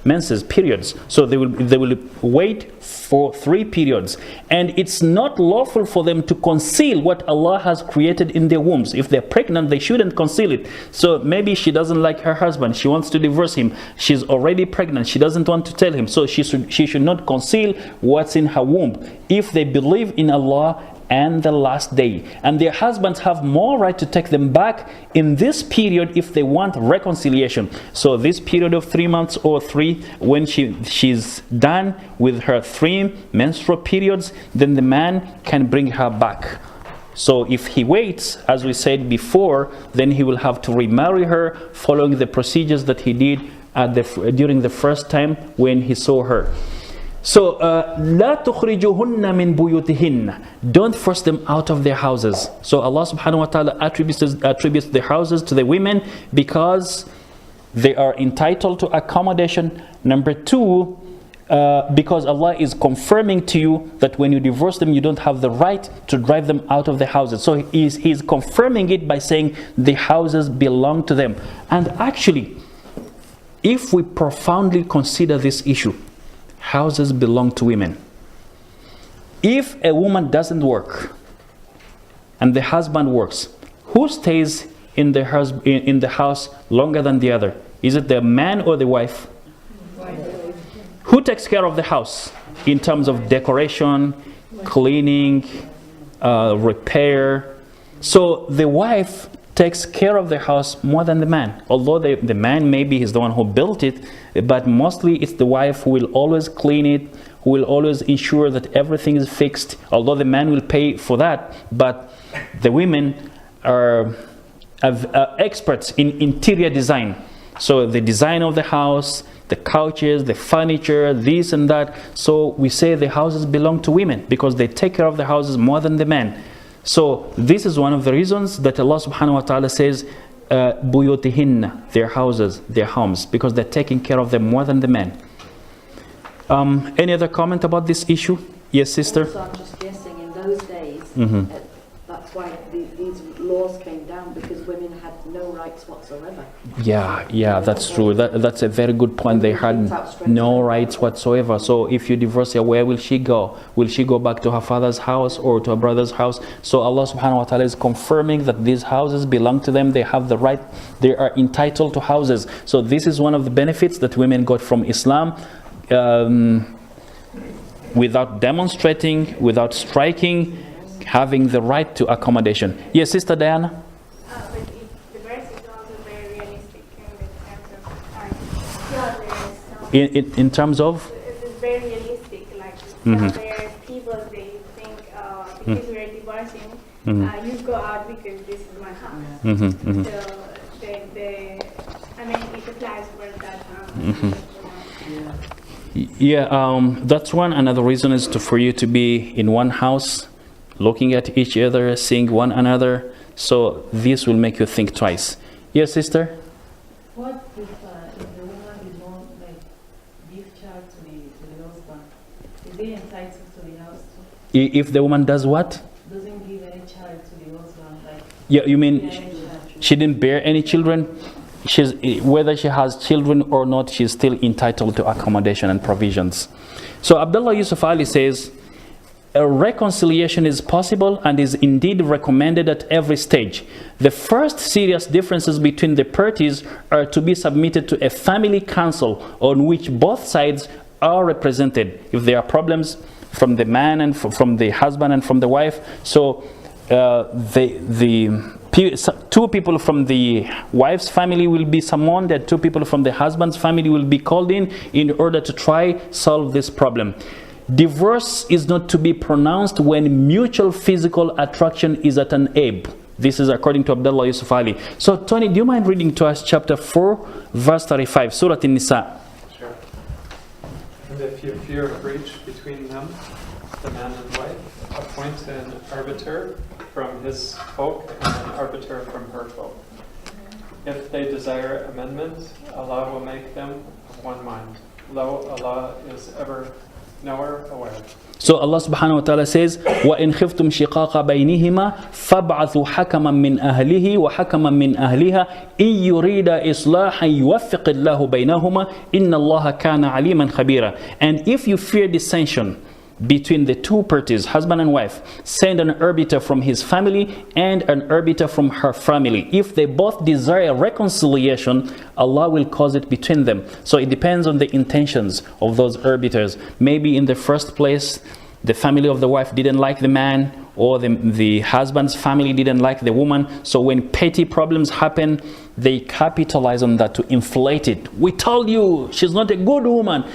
menses, periods. So they will wait for 3 periods. And it's not lawful for them to conceal what Allah has created in their wombs. If they're pregnant, they shouldn't conceal it. So maybe she doesn't like her husband, she wants to divorce him, she's already pregnant, she doesn't want to tell him. So she should not conceal what's in her womb. If they believe in Allah and the last day, and their husbands have more right to take them back in this period if they want reconciliation. So this period of 3 months or 3, when she's done with her 3 menstrual periods, then the man can bring her back. So if he waits, as we said before, then he will have to remarry her following the procedures that he did during the first time when he saw her. So, لا تخرجوهن من بيوتهن. Don't force them out of their houses. So Allah subhanahu wa ta'ala attributes the houses to the women because they are entitled to accommodation. Number two, because Allah is confirming to you that when you divorce them, you don't have the right to drive them out of the houses. So He's confirming it by saying the houses belong to them. And actually, if we profoundly consider this issue, houses belong to women. If a woman doesn't work and the husband works, who stays in the house longer than the other? Is it the man or the wife? Who takes care of the house in terms of decoration, cleaning, repair? So the wife takes care of the house more than the man. Although the man maybe is the one who built it, but mostly it's the wife who will always clean it, who will always ensure that everything is fixed. Although the man will pay for that, but the women are experts in interior design. So the design of the house, the couches, the furniture, this and that. So we say the houses belong to women because they take care of the houses more than the men. So this is one of the reasons that Allah subhanahu wa ta'ala says buyutihinna, their houses, their homes, because they're taking care of them more than the men. Any other comment about this issue? Yes, sister? Also, I'm just guessing in those days, that's why these laws came down, because women had no rights whatsoever. Yeah, that's true. That's a very good point. They had no rights whatsoever. So if you divorce her, where will she go? Will she go back to her father's house or to her brother's house? So Allah subhanahu wa ta'ala is confirming that these houses belong to them. They have the right. They are entitled to houses. So this is one of the benefits that women got from Islam. Without demonstrating, without striking, having the right to accommodation. Yes, Sister Diana? But the verse is also very realistic in terms of time. In terms of? It's very realistic. Like, there are people, they think, because we're divorcing, you go out because this is my house. So, it applies for that. That's one. Another reason is for you to be in one house, looking at each other, seeing one another. So this will make you think twice. Yes, sister? What if the woman did not give child to the husband? Is they entitled to the house too? If the woman does what? Doesn't give any child to the husband, you mean she didn't bear any children? Whether she has children or not, she's still entitled to accommodation and provisions. So Abdullah Yusuf Ali says, a reconciliation is possible and is indeed recommended at every stage. The first serious differences between the parties are to be submitted to a family council on which both sides are represented. If there are problems from the man and from the husband and from the wife, so two people from the wife's family will be summoned and two people from the husband's family will be called in order to try solve this problem. Divorce is not to be pronounced when mutual physical attraction is at an ebb. This is according to Abdullah Yusuf Ali. So Tony, do you mind reading to us chapter 4 verse 35, Surah An-Nisa? Sure. And if you fear a breach between them, the man and wife, appoint an arbiter from his folk and an arbiter from her folk. If they desire amendment, Allah will make them of one mind. Lo, Allah is ever knower, aware. So Allah subhanahu wa ta'ala says, وَإِنْ خِفْتُمْ شِقَاقَ بَيْنِهِمَا فَابْعَثُوا حَكَمًا مِنْ أَهْلِهِ وَحَكَمًا مِنْ أَهْلِهَا إِنْ يُرِيدَ إِصْلَاحًا يُوَفِّقِ اللَّهُ بَيْنَهُمَا إِنَّ اللَّهَ كَانَ عَلِيمًا خَبِيرًا. And if you fear dissension between the two parties, husband and wife, send an arbiter from his family and an arbiter from her family. If they both desire reconciliation, Allah will cause it between them. So it depends on the intentions of those arbiters. Maybe in the first place, the family of the wife didn't like the man, or the husband's family didn't like the woman. So when petty problems happen, they capitalize on that to inflate it. We told you she's not a good woman.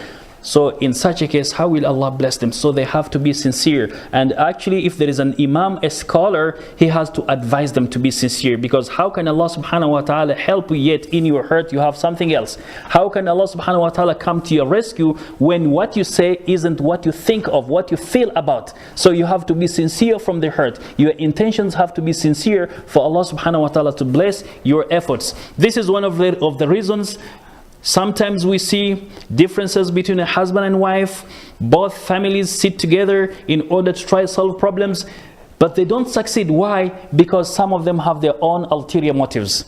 So in such a case, how will Allah bless them? So they have to be sincere. And actually, if there is an imam, a scholar, he has to advise them to be sincere. Because how can Allah subhanahu wa ta'ala help you yet in your hurt you have something else? How can Allah subhanahu wa ta'ala come to your rescue when what you say isn't what you think of, what you feel about? So you have to be sincere from the hurt. Your intentions have to be sincere for Allah subhanahu wa ta'ala to bless your efforts. This is one of the reasons. Sometimes we see differences between a husband and wife. Both families sit together in order to try to solve problems, but they don't succeed. Why? Because some of them have their own ulterior motives.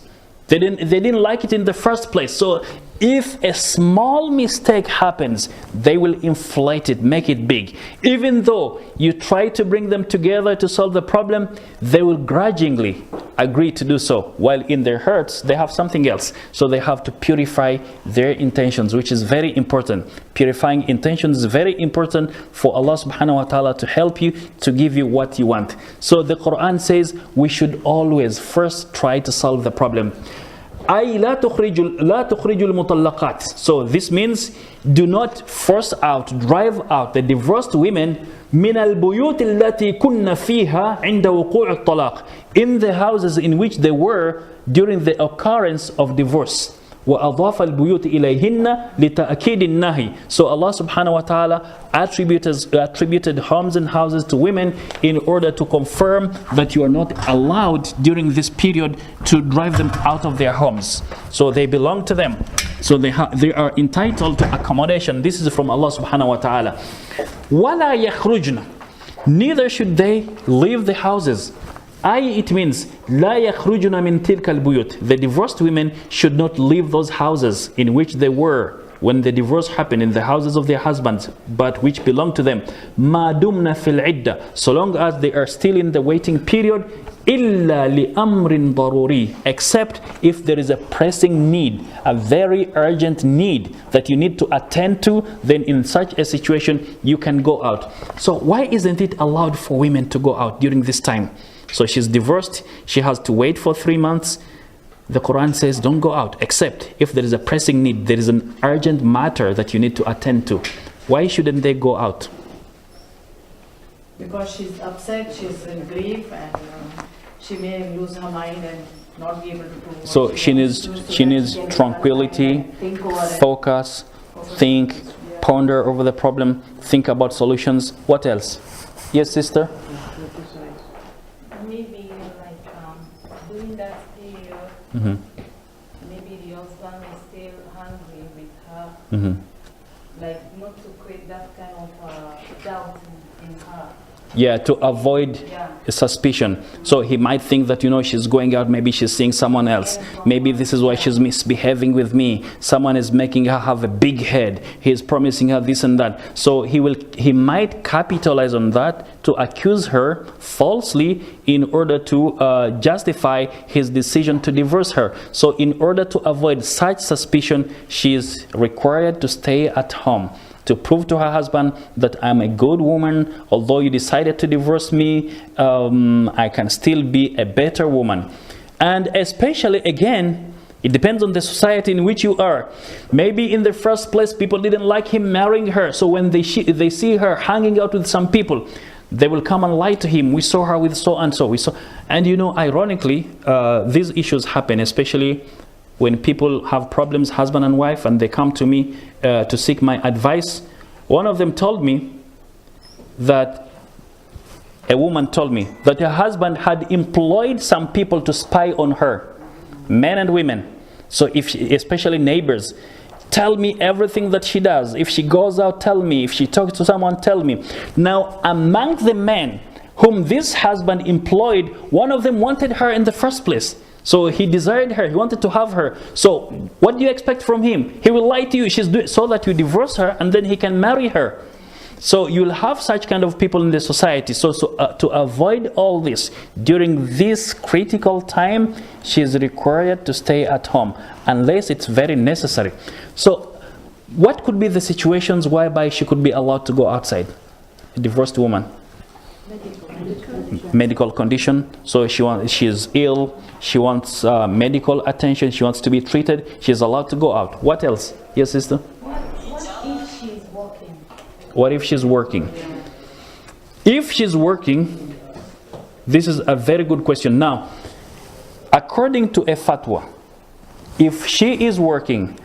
They didn't like it in the first place. So if a small mistake happens, they will inflate it, make it big. Even though you try to bring them together to solve the problem, they will grudgingly agree to do so. While in their hurts, they have something else. So they have to purify their intentions, which is very important. Purifying intentions is very important for Allah subhanahu wa ta'ala to help you, to give you what you want. So the Quran says we should always first try to solve the problem. أي لا تخرج المطلقات. So this means do not force out, drive out the divorced women من البيوت التي كن فيها عند وقوع الطلاق, in the houses in which they were during the occurrence of divorce. وأضاف البيوت إليهن لتأكيد النهي. So Allah subhanahu wa ta'ala attributed homes and houses to women in order to confirm that you are not allowed during this period to drive them out of their homes. So they belong to them. So they are entitled to accommodation. This is from Allah subhanahu wa ta'ala. وَلَا يَخْرُجْنَ. Neither should they leave the houses. It means لا يخرجن من تلك البيوت. The divorced women should not leave those houses in which they were when the divorce happened, in the houses of their husbands, but which belong to them. ما دمنا في العدة. So long as they are still in the waiting period. إلا لأمر ضروري. Except if there is a pressing need, a very urgent need that you need to attend to, then in such a situation you can go out. So why isn't it allowed for women to go out during this time? So she's divorced, she has to wait for 3 months. The Quran says don't go out except if there is a pressing need, there is an urgent matter that you need to attend to. Why shouldn't they go out? Because she's upset, she's in grief, and she may lose her mind and not be able to do what So she needs tranquility, focus, think, ponder over the problem, think about solutions. What else? Yes, sister? Maybe like during that period, maybe the husband is still hungry with her, like not to create that kind of doubt in her. Yeah, to avoid suspicion. So he might think that, she's going out, maybe she's seeing someone else. Maybe this is why she's misbehaving with me. Someone is making her have a big head. He's promising her this and that. So he might capitalize on that to accuse her falsely in order to justify his decision to divorce her. So in order to avoid such suspicion, she is required to stay at home, to prove to her husband that I'm a good woman. Although you decided to divorce me, I can still be a better woman. And especially, again, it depends on the society in which you are. Maybe in the first place, people didn't like him marrying her. So when they see her hanging out with some people, they will come and lie to him. We saw her with so and so. And ironically, these issues happen, especially when people have problems, husband and wife, and they come to me to seek my advice. One of them told me that a woman told me that her husband had employed some people to spy on her, men and women. So especially neighbors, tell me everything that she does. If she goes out, tell me. If she talks to someone, tell me. Now, among the men whom this husband employed, one of them wanted her in the first place. So he desired her, he wanted to have her. So what do you expect from him? He will lie to you so that you divorce her, and then he can marry her. So you'll have such kind of people in the society. So to avoid all this, during this critical time, she is required to stay at home, unless it's very necessary. So what could be the situations whereby she could be allowed to go outside? A divorced woman. Medical condition. So she is ill, she wants medical attention, she wants to be treated, she is allowed to go out. What else? Yes, sister? What if she's working? What if she's working? If she's working, this is a very good question. Now, according to a fatwa, if she is working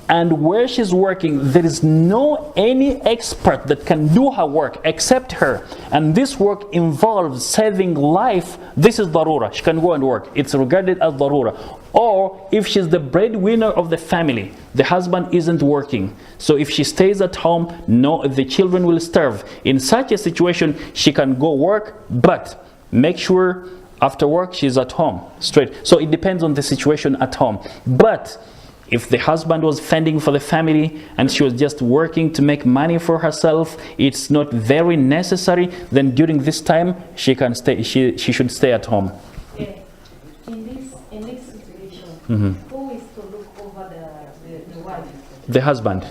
and where she's working there is no any expert that can do her work except her, and this work involves saving life, this is darura. She can go and work. It's regarded as darura. Or if she's the breadwinner of the family, the husband isn't working, so if she stays at home, no, the children will starve. In such a situation, she can go work, but make sure after work she's at home straight. So it depends on the situation at home. But if the husband was fending for the family and she was just working to make money for herself, it's not very necessary, then during this time she can stay. She should stay at home. Yeah. In this situation, who is to look over the wife? The husband.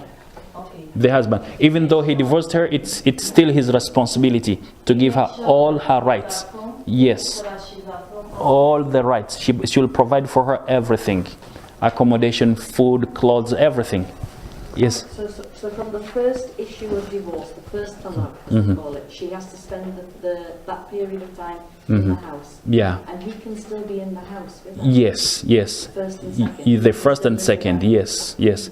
Okay. The husband. Even though he divorced her, it's still his responsibility to give her all her rights. Yes. So that she's at home. All the rights. She will provide for her everything. Accommodation, food, clothes, everything. Yes. So from the first issue of divorce, the first talaq, as we call it, she has to spend that period of time in the house. Yeah. And he can still be in the house with her. Yes, yes. First and second. The first and second, yes, yes.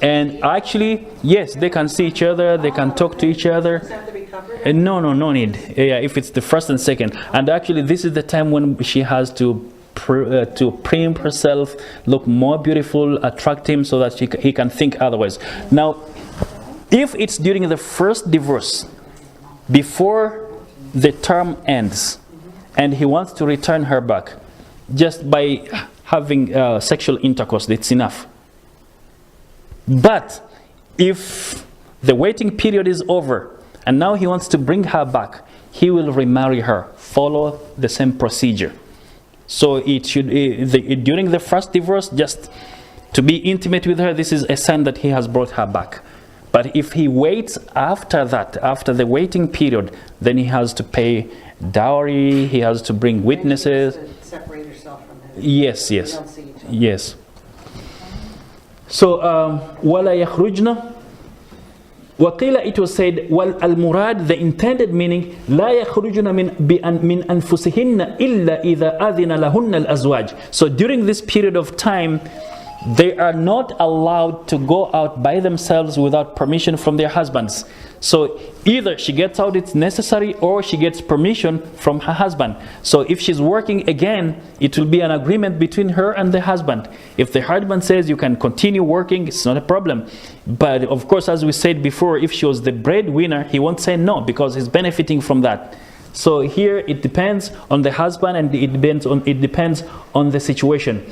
And actually, yes, they can see each other, they can talk to each other. Does it have to be covered? No need. Yeah, if it's the first and second. And actually, this is the time when she has to prim herself, look more beautiful, attract him so that he can think otherwise. Now, if it's during the first divorce, before the term ends, and he wants to return her back, just by having sexual intercourse, that's enough. But if the waiting period is over, and now he wants to bring her back, he will remarry her, follow the same procedure. So it should, during the first divorce, just to be intimate with her, this is a sign that he has brought her back. But if he waits after that, after the waiting period, then he has to pay dowry, he has to bring witnesses. Separate herself from him. Yes, They yes, don't see each other. yes. So, وَلَا يَخْرُجْنَ وقيل, it was said, والمراد, the intended meaning, لا يخرجن من أنفسهن إلا إذا أذن لهن الأزواج. So during this period of time, they are not allowed to go out by themselves without permission from their husbands. So either she gets out, it's necessary, or she gets permission from her husband. So if she's working again, it will be an agreement between her and the husband. If the husband says you can continue working, it's not a problem. But of course, as we said before, if she was the breadwinner, he won't say no because he's benefiting from that. So here it depends on the husband, and it depends on the situation.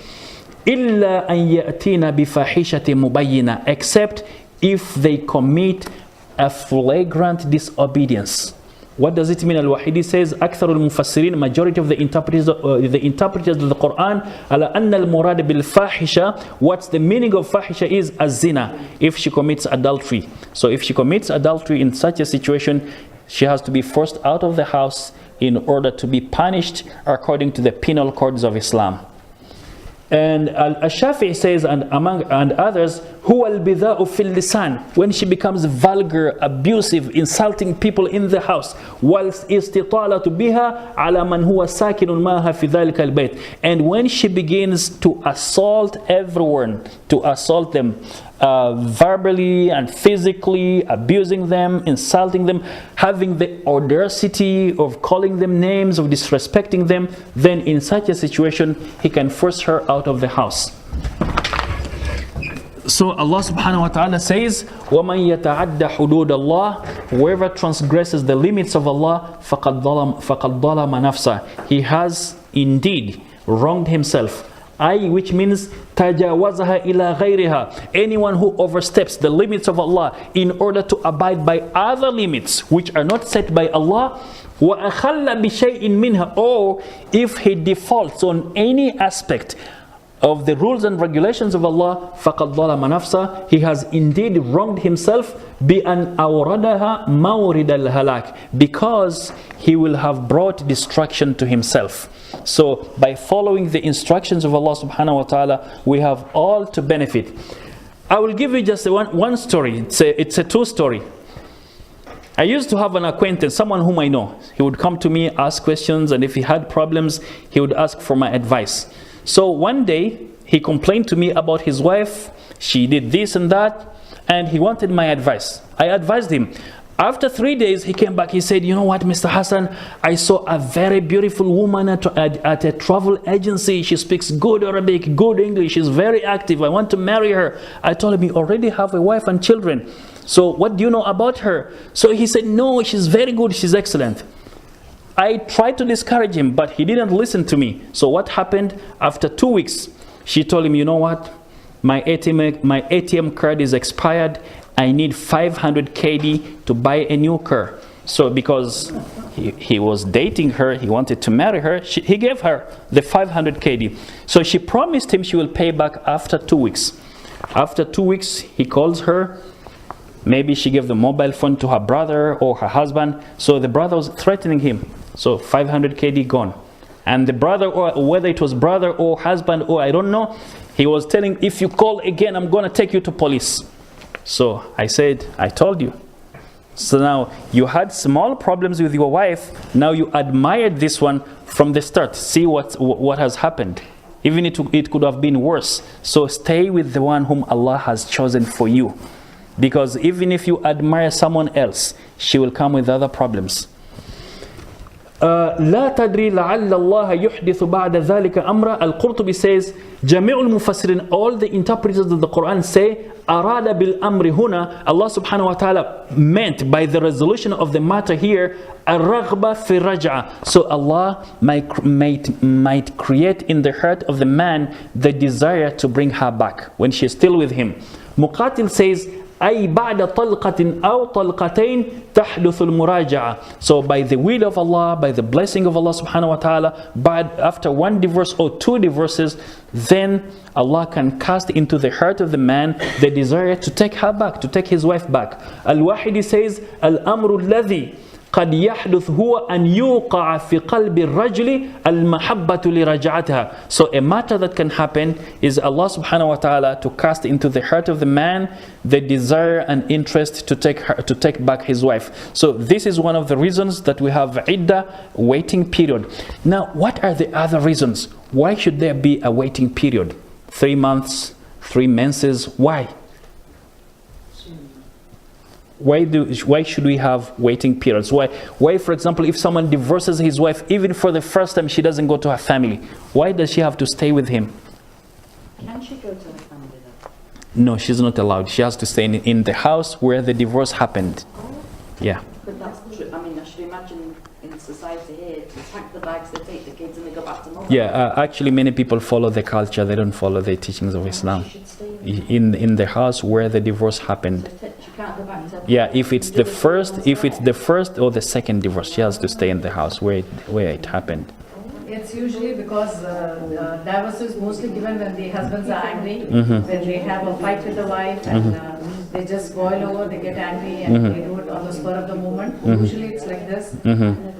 إِلَّا أَن يَأْتِينَ بِفَاحِشَةٍ مُبَيِّنَةٍ, except if they commit a flagrant disobedience. What does it mean? Al-Wahidi says, أكثر المفسرين, majority of the interpreters of the Quran, على أن المراد بالفاحشة, what's the meaning of fahisha is az-zina, if she commits adultery. So if she commits adultery in such a situation, she has to be forced out of the house in order to be punished according to the penal codes of Islam. And Al-Shafi'i says, and others, huwa al-bidha'u fil lisan, when she becomes vulgar, abusive, insulting people in the house, wal istitalatu biha ala man huwa sakinun ma'aha fi dhalika al-bayt, and when she begins to assault everyone, to assault them verbally and physically, abusing them, insulting them, having the audacity of calling them names, of disrespecting them, then in such a situation, he can force her out of the house. So Allah subhanahu wa ta'ala says, وَمَنْ يَتَعَدَّ حُدُودَ اللَّهِ, whoever transgresses the limits of Allah, فَقَدْ ظَلَمَ نَفْسَهُ, he has indeed wronged himself. Which means تَجَاوَزَهَا إِلَى غَيْرِهَا, anyone who oversteps the limits of Allah in order to abide by other limits which are not set by Allah, وَأَخَلَّ بِشَيْءٍ مِّنْهَا, or if he defaults on any aspect of the rules and regulations of Allah, فَقَدْ ظَلَمَ نَفْسَهُ, he has indeed wronged himself, بِأَنْ أَوْرَدَهَا مَوْرِدَ الْهَلَاكِ, because he will have brought destruction to himself. So by following the instructions of Allah subhanahu wa ta'ala, we have all to benefit. I will give you just one story. It's a true story. I used to have an acquaintance, someone whom I know. He would come to me, ask questions, and if he had problems, he would ask for my advice. So one day, he complained to me about his wife. She did this and that, and he wanted my advice. I advised him. After 3 days, he came back. He said, you know what, Mr. Hassan, I saw a very beautiful woman at a travel agency. She speaks good Arabic, good English. She's very active. I want to marry her. I told him, you already have a wife and children. So what do you know about her? So he said, no, she's very good. She's excellent. I tried to discourage him, but he didn't listen to me. So what happened? After 2 weeks, she told him, you know what? My ATM card is expired. I need 500 KD to buy a new car. So because he was dating her, he wanted to marry her, he gave her the 500 KD. So she promised him she will pay back after 2 weeks. After 2 weeks, he calls her. Maybe she gave the mobile phone to her brother or her husband. So the brother was threatening him. So 500 KD gone. And the brother, or whether it was brother or husband or I don't know, he was telling, if you call again, I'm going to take you to police. So I said, I told you. So now you had small problems with your wife. Now you admired this one from the start. See what has happened. Even it could have been worse. So stay with the one whom Allah has chosen for you. Because even if you admire someone else, she will come with other problems. لا تدري لعل الله يحدث بعد ذلك أمرا. Al-Qurtubi says, جميع المفسرين, all the interpreters of the Quran say, أراد بالأمر هنا, Allah subhanahu wa ta'ala meant by the resolution of the matter here, الرغبة في الرجعة. So Allah might create in the heart of the man the desire to bring her back when she's still with him. Muqatil says, أي بعد طلقة أو طلقتين تحدث المراجعة. So by the will of Allah, by the blessing of Allah subhanahu wa ta'ala, but after one divorce or two divorces, then Allah can cast into the heart of the man the desire to take her back, to take his wife back. Al-Wahidi says, الأمر الذي قد يحدث هو أن يوقع في قلب الرجل المحبة لرجعتها. So a matter that can happen is Allah subhanahu wa ta'ala to cast into the heart of the man the desire and interest to take back his wife. So this is one of the reasons that we have iddah, waiting period. Now what are the other reasons? Why should there be a waiting period? 3 months, 3 menses, why? Why should we have waiting periods? Why, for example, if someone divorces his wife, even for the first time, she doesn't go to her family? Why does she have to stay with him? Can she go to her family though? No, she's not allowed. She has to stay in the house where the divorce happened. Yeah. But that's true. I mean, I should imagine in society here, they pack the bags, they take the kids, and they go back to mom. Yeah, actually, many people follow the culture. They don't follow the teachings of Islam. She should stay in the house where the divorce happened. So she can't go back to her. Yeah, if it's the first or the second divorce, she has to stay in the house where it happened. It's usually because divorce is mostly given when the husbands are angry, when they have a fight with the wife, and they just boil over, they get angry, and they do it on the spur of the moment. Usually it's like this.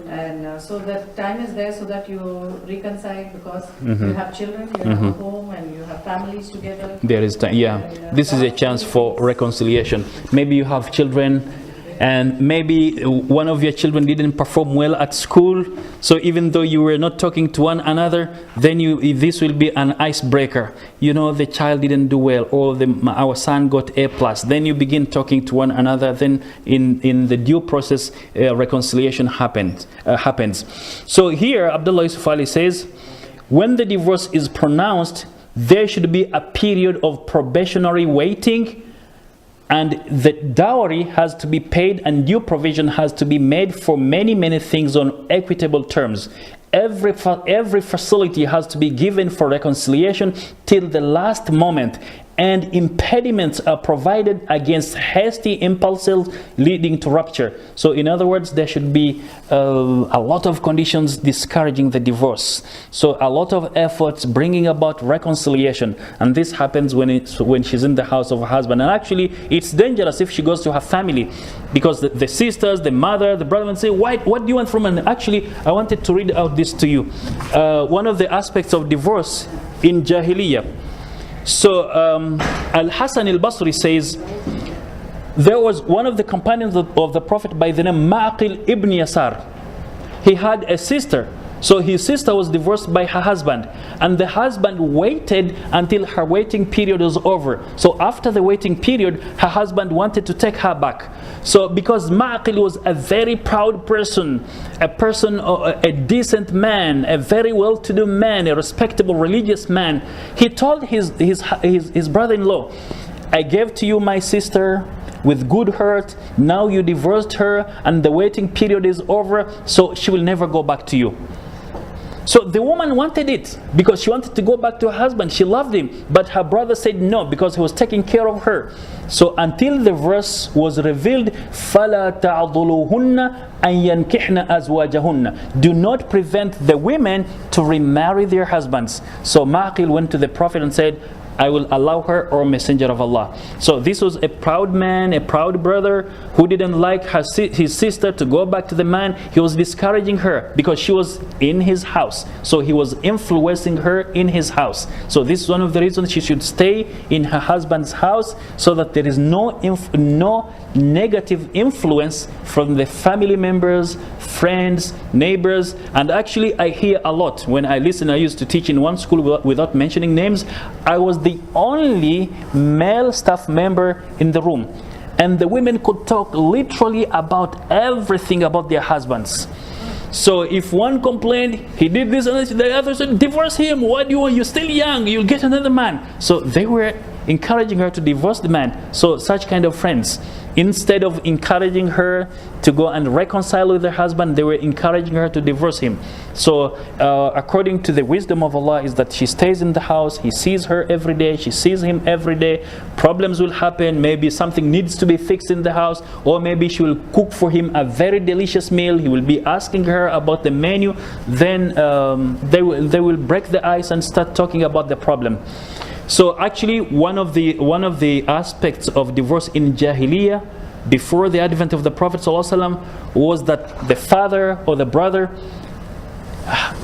And so that time is there so that you reconcile, because you have children, you have a home, and you have families together. There is time, yeah. And, this is a chance for reconciliation. Maybe you have children, and maybe one of your children didn't perform well at school, so even though you were not talking to one another, then this will be an icebreaker. You know, the child didn't do well, or our son got A+. Then you begin talking to one another. Then in the due process, reconciliation happens. So here, Abdullah Yusuf Ali says, when the divorce is pronounced, there should be a period of probationary waiting, and the dowry has to be paid, and due provision has to be made for many things on equitable terms. Every facility has to be given for reconciliation till the last moment, and impediments are provided against hasty impulses leading to rupture. So in other words, there should be a lot of conditions discouraging the divorce. So a lot of efforts bringing about reconciliation, and this happens when she's in the house of her husband. And actually it's dangerous if she goes to her family, because the sisters, the mother, the brother will say, what do you want from her? Actually, I wanted to read out this to you. One of the aspects of divorce in Jahiliyyah. So Al-Hasan al-Basri says, There was one of the companions of the Prophet by the name Ma'qil ibn Yasar. He had a sister. So his sister was divorced by her husband, and the husband waited until her waiting period was over. So after the waiting period, her husband wanted to take her back. So because Ma'qil was a very proud person, a decent man, a very well-to-do man, a respectable religious man, he told his brother-in-law, I gave to you my sister with good heart, now you divorced her and the waiting period is over, so she will never go back to you. So the woman wanted it because she wanted to go back to her husband. She loved him, but her brother said no because he was taking care of her. So until the verse was revealed, فَلَا تَعْضُلُوهُنَّ أَن يَنْكِحْنَ أَزْوَاجَهُنَّ. Do not prevent the women to remarry their husbands. So Ma'qil went to the Prophet and said, I will allow her, or Messenger of Allah. So this was a proud man, a proud brother who didn't like his sister to go back to the man. He was discouraging her because she was in his house. So he was influencing her in his house. So this is one of the reasons she should stay in her husband's house, so that there is no negative influence from the family members, friends, neighbors. And actually I hear a lot when I listen. I used to teach in one school without mentioning names. I was the only male staff member in the room, and the women could talk literally about everything about their husbands. So if one complained, he did this, and the other said, divorce him, what do you want, you're still young, you'll get another man. So they were encouraging her to divorce the man. So such kind of friends, instead of encouraging her to go and reconcile with her husband, they were encouraging her to divorce him. So according to the wisdom of Allah is that she stays in the house, he sees her every day, she sees him every day. Problems will happen, maybe something needs to be fixed in the house, or maybe she will cook for him a very delicious meal, he will be asking her about the menu. Then they will break the ice and start talking about the problem. So actually one of the aspects of divorce in Jahiliyyah before the advent of the Prophet ﷺ was that the father or the brother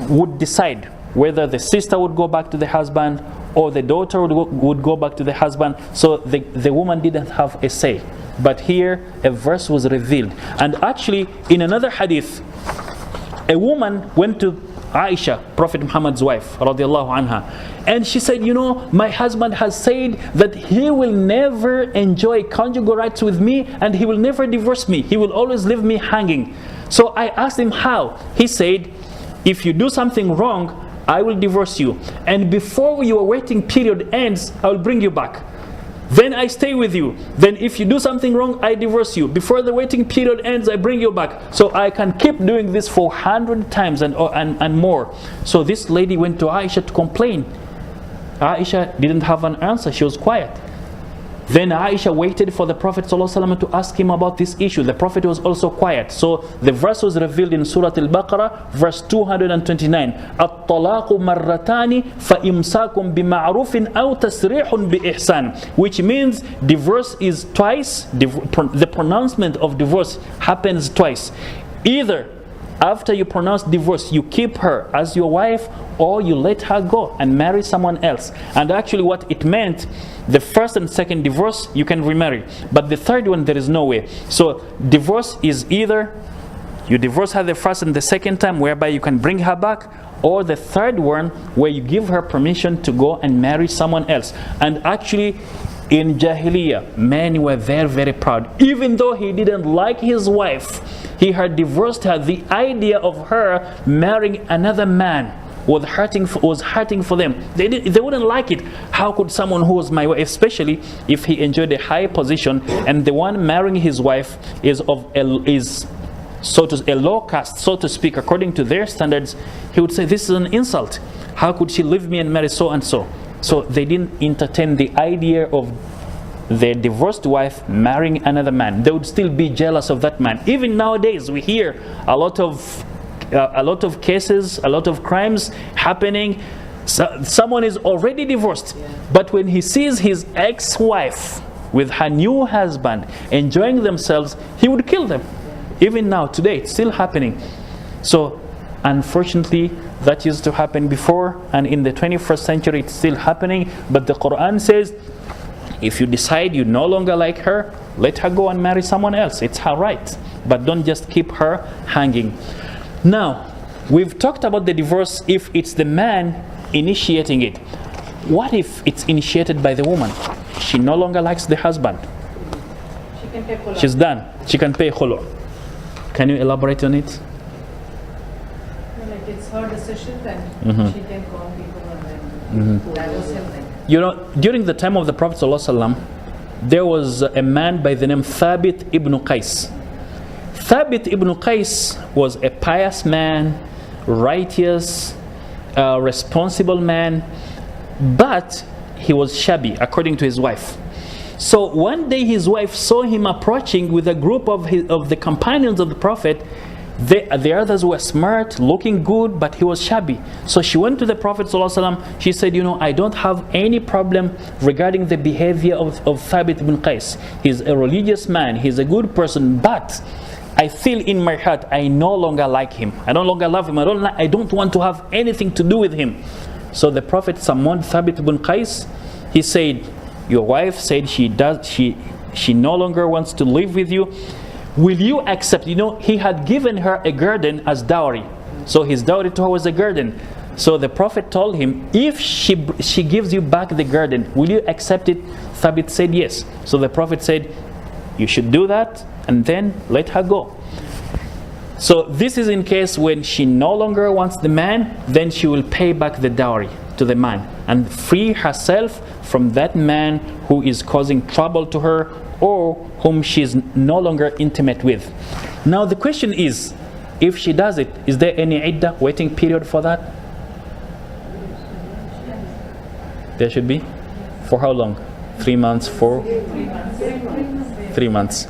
would decide whether the sister would go back to the husband or the daughter would go back to the husband. So the woman didn't have a say. But here a verse was revealed. And actually in another hadith, a woman went to Aisha, Prophet Muhammad's wife, radiallahu anha, and she said, you know, my husband has said that he will never enjoy conjugal rights with me and he will never divorce me. He will always leave me hanging. So I asked him how. He said, if you do something wrong, I will divorce you, and before your waiting period ends, I will bring you back. Then I stay with you. Then if you do something wrong, I divorce you. Before the waiting period ends, I bring you back. So I can keep doing this for 100 times and more. So this lady went to Aisha to complain. Aisha didn't have an answer. She was quiet. Then Aisha waited for the Prophet ﷺ to ask him about this issue. The Prophet was also quiet. So the verse was revealed in Surah Al-Baqarah, verse 229. الطلاق مرتان فإمساك بمعروف أو تسريح بإحسان, which means divorce is twice. The pronouncement of divorce happens twice. Either after you pronounce divorce, you keep her as your wife, or you let her go and marry someone else. And actually what it meant, the first and second divorce, you can remarry. But the third one, there is no way. So divorce is either you divorce her the first and the second time, whereby you can bring her back, or the third one, where you give her permission to go and marry someone else. And actually, in Jahiliyyah, men were very, very proud. Even though he didn't like his wife, he had divorced her, the idea of her marrying another man was hurting for them. They wouldn't like it. How could someone who was my wife, especially if he enjoyed a high position, and the one marrying his wife is a low caste, so to speak, according to their standards, he would say, this is an insult. How could she leave me and marry so and so? So they didn't entertain the idea of their divorced wife marrying another man. They would still be jealous of that man. Even nowadays we hear a lot of cases, a lot of crimes happening. Someone is already divorced, but when he sees his ex-wife with her new husband enjoying themselves, he would kill them. Even now, today, it's still happening. So unfortunately, that used to happen before, and in the 21st century it's still happening. But the Quran says, If you decide you no longer like her, let her go and marry someone else. It's her right. But don't just keep her hanging. Now, we've talked about the divorce if it's the man initiating it. What if it's initiated by the woman? She no longer likes the husband. She can pay khulu. She's done. She can pay khulu. Can you elaborate on it? Like it's her decision, then she can call people and then divorce him. You know, during the time of the Prophet ﷺ, there was a man by the name Thabit ibn Qais. Thabit ibn Qais was a pious man, righteous, responsible man, but he was shabby, according to his wife. So one day his wife saw him approaching with a group of the companions of the Prophet. The others were smart, looking good, but he was shabby. So she went to the Prophet ﷺ. She said, you know, I don't have any problem regarding the behavior of Thabit ibn Qais. He's a religious man, he's a good person, but I feel in my heart I no longer like him. I no longer love him. I don't want to have anything to do with him. So the Prophet summoned Thabit ibn Qais. He said, your wife said she no longer wants to live with you. Will you accept? You know, he had given her a garden as dowry. So his dowry to her was a garden. So the Prophet told him, if she gives you back the garden, will you accept it? Thabit said yes. So the Prophet said, you should do that and then let her go. So this is in case when she no longer wants the man, then she will pay back the dowry to the man and free herself from that man who is causing trouble to her or whom she is no longer intimate with. Now the question is, if she does it, is there any iddah, waiting period for that? There should be? For how long? 3 months, 4? 3 months.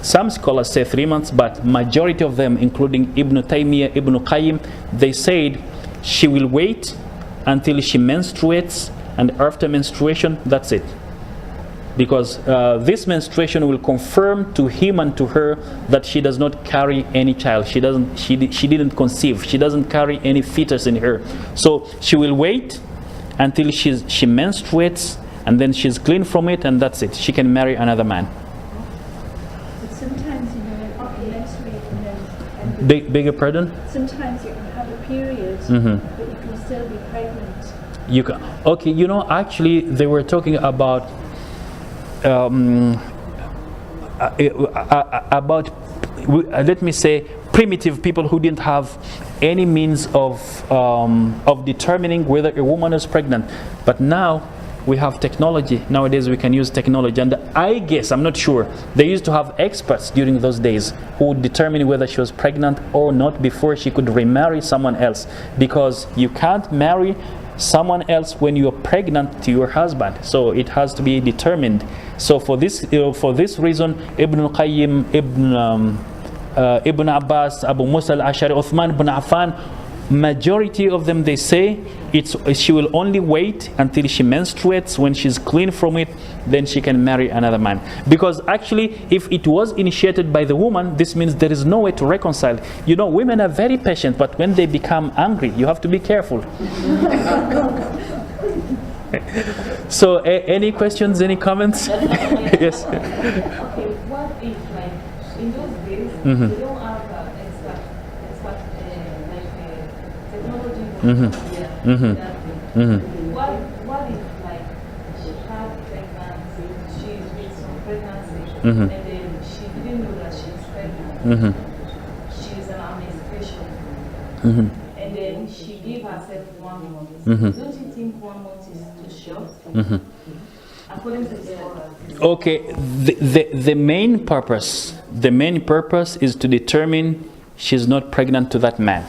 Some scholars say 3 months, but majority of them, including Ibn Taymiyyah, Ibn Qayyim, they said she will wait until she menstruates, and after menstruation, that's it. Because this menstruation will confirm to him and to her that she does not carry any child. She didn't conceive. She doesn't carry any fetus in her. So she will wait until she menstruates, and then she's clean from it, and that's it. She can marry another man. But sometimes, you know, you menstruate and then... Beg your pardon? Sometimes you can have a period, but you can still be pregnant. You can. Okay, you know, actually, they were talking about let me say, primitive people who didn't have any means of determining whether a woman is pregnant. But now we have technology. Nowadays we can use technology, and I guess, I'm not sure, they used to have experts during those days who would determine whether she was pregnant or not before she could remarry someone else, because you can't marry someone else when you are pregnant to your husband. So it has to be determined. So for this reason, Ibn al-Qayyim, Ibn Abbas, Abu Musa al-Ashari, Uthman ibn Affan, majority of them, they say she will only wait until she menstruates. When she's clean from it, then she can marry another man. Because actually, if it was initiated by the woman, this means there is no way to reconcile. You know, women are very patient, but when they become angry, you have to be careful. So any questions, any comments? Yes. Okay, what if, like, in those days, they don't have technology, what if, like, she had pregnancy, she's with some pregnancy, and then she didn't know that she's pregnant, she's an menstruation, and then she gave herself 1 month. Don't you think 1 month is too short? According to the scholars. Okay, the main purpose is to determine she's not pregnant to that man.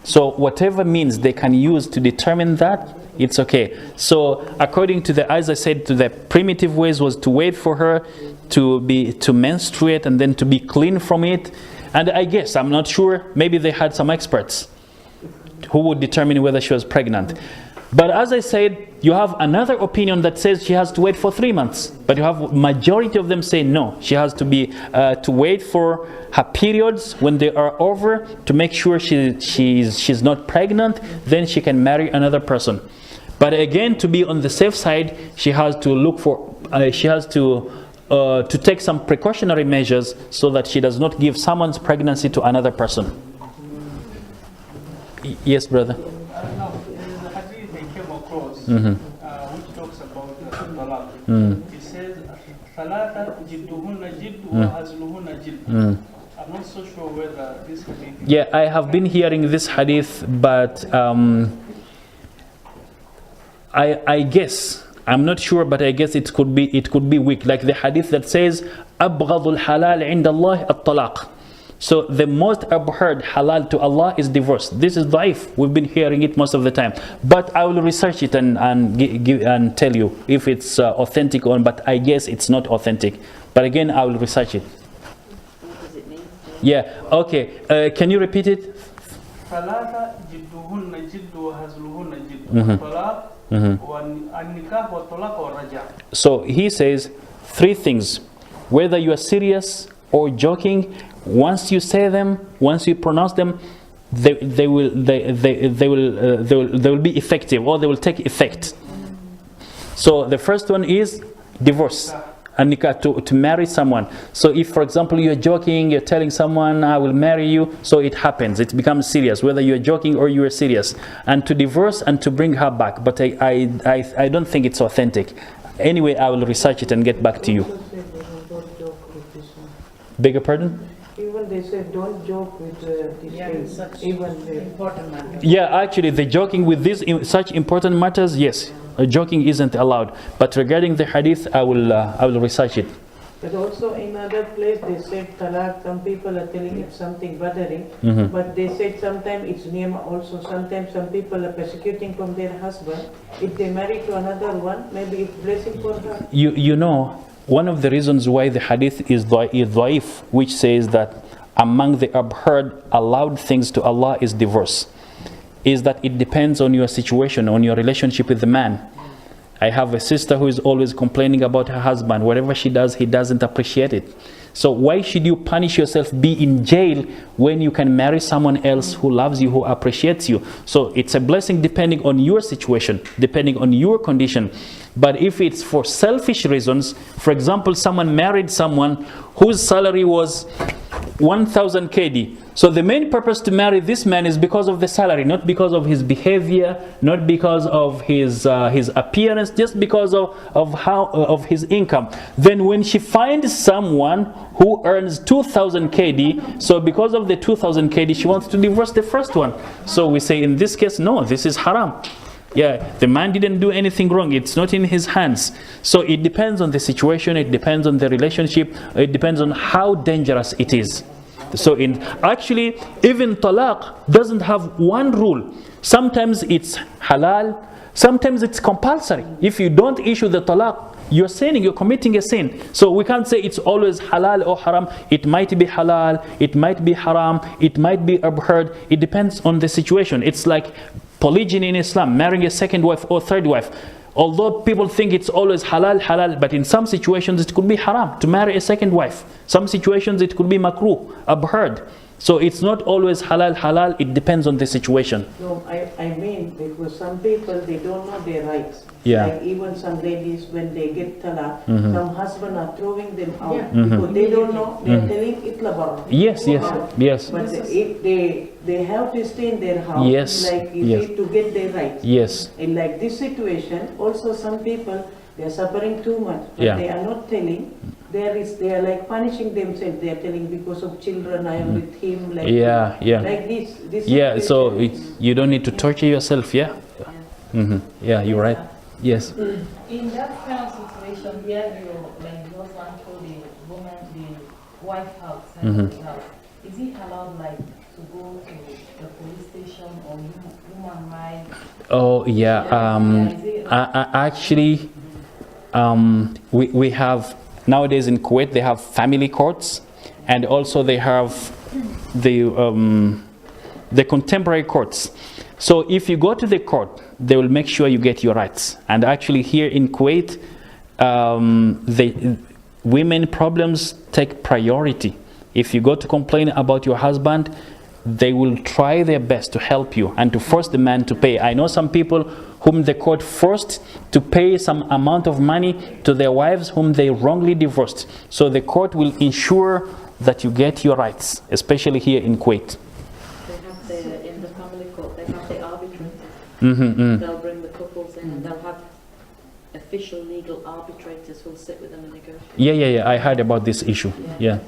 So whatever means they can use to determine that, it's okay. So according to as I said, to the primitive ways was to wait for her to menstruate and then to be clean from it. And I guess, I'm not sure, maybe they had some experts who would determine whether she was pregnant. But as I said, you have another opinion that says she has to wait for 3 months. But you have majority of them say no. She has to be to wait for her periods when they are over to make sure she's not pregnant. Then she can marry another person. But again, to be on the safe side, she has to look for, she has to take some precautionary measures so that she does not give someone's pregnancy to another person. Yes, brother. Now, the hadith I came across, which talks about talaq. It says, "Thalatha jidduhunna jiddu wa hazluhunna jiddu." I'm not so sure whether this hadith. Yeah, I have been hearing this hadith, but I guess, I'm not sure, but I guess it could be weak. Like the hadith that says, "Abghadul halal inda Allah at-talaq." So the most abhorred halal to Allah is divorce. This is daif. We've been hearing it most of the time. But I will research it and tell you if it's authentic or not. But I guess it's not authentic. But again, I will research it. What does it mean? Yeah. Okay. Can you repeat it? Thalatha jidduhunna jiddu wa hazluhunna jiddu. Talaq wa an-nikah wa talaq wa raja'. So he says 3 things. Whether you are serious or joking, once you say them, once you pronounce them, they will be effective, or they will take effect. So the first one is divorce and nikah, to marry someone. So if, for example, you're joking, you're telling someone, "I will marry you," so it happens, it becomes serious, whether you're joking or you are serious. And to divorce and to bring her back, but I don't think it's authentic. Anyway, I will research it and get back to you. Beg your pardon? Even they say don't joke with these things. Such Even important matter. Yeah, actually, the joking with such important matters, yes, joking isn't allowed. But regarding the hadith, I will research it. But also in other place they said talaq. Some people are telling it something bothering, but they said sometimes it's niyama also. Sometimes some people are persecuting from their husband. If they marry to another one, maybe it's blessing for her. You know, one of the reasons why the hadith is dhaif, which says that among the abhorred allowed things to Allah is divorce, is that it depends on your situation, on your relationship with the man. I have a sister who is always complaining about her husband. Whatever she does, he doesn't appreciate it. So why should you punish yourself, be in jail, when you can marry someone else who loves you, who appreciates you? So it's a blessing depending on your situation, depending on your condition. But if it's for selfish reasons, for example, someone married someone whose salary was 1,000 KD. So the main purpose to marry this man is because of the salary, not because of his behavior, not because of his appearance, just because of his income. Then when she finds someone who earns 2,000 KD, so because of the 2,000 KD, she wants to divorce the first one. So we say in this case, no, this is haram. Yeah, the man didn't do anything wrong. It's not in his hands. So it depends on the situation. It depends on the relationship. It depends on how dangerous it is. So actually, even talaq doesn't have one rule. Sometimes it's halal. Sometimes it's compulsory. If you don't issue the talaq, you're sinning, you're committing a sin. So we can't say it's always halal or haram. It might be halal, it might be haram, it might be abhorred. It depends on the situation. It's like polygyny in Islam, marrying a second wife or third wife. Although people think it's always halal, but in some situations it could be haram to marry a second wife. Some situations it could be makruh, abhorred. So it's not always halal, it depends on the situation. No, I mean, because some people, they don't know their rights. Yeah. Like even some ladies, when they get talaq, some husbands are throwing them out Yeah. because they don't know, they're telling itla barra. Yes. But if they have to stay in their house, Yes. like you say, to get their rights. Yes. In like this situation, also some people, they are suffering too much, but Yeah. they are not telling. They are like punishing themselves. They are telling because of children, I am with him. Like like this. Yeah. So situation. you don't need to torture yourself. Yeah. Yeah, you're right. Yes. In that kind of situation where the husband told the woman, the wife house, is it allowed like to go to the police station or human rights? Oh yeah. Actually, we have nowadays in Kuwait they have family courts, and also they have the contemporary courts. So if you go to the court, they will make sure you get your rights. And actually here in Kuwait, the women problems take priority. If you go to complain about your husband, they will try their best to help you and to force the man to pay. I know some people whom the court forced to pay some amount of money to their wives whom they wrongly divorced. So the court will ensure that you get your rights, especially here in Kuwait. They have in the family court, they have the arbitrators. They'll bring the couples in and they'll have official legal arbitrators who'll sit with them and negotiate. Yeah. I heard about this issue. Yeah.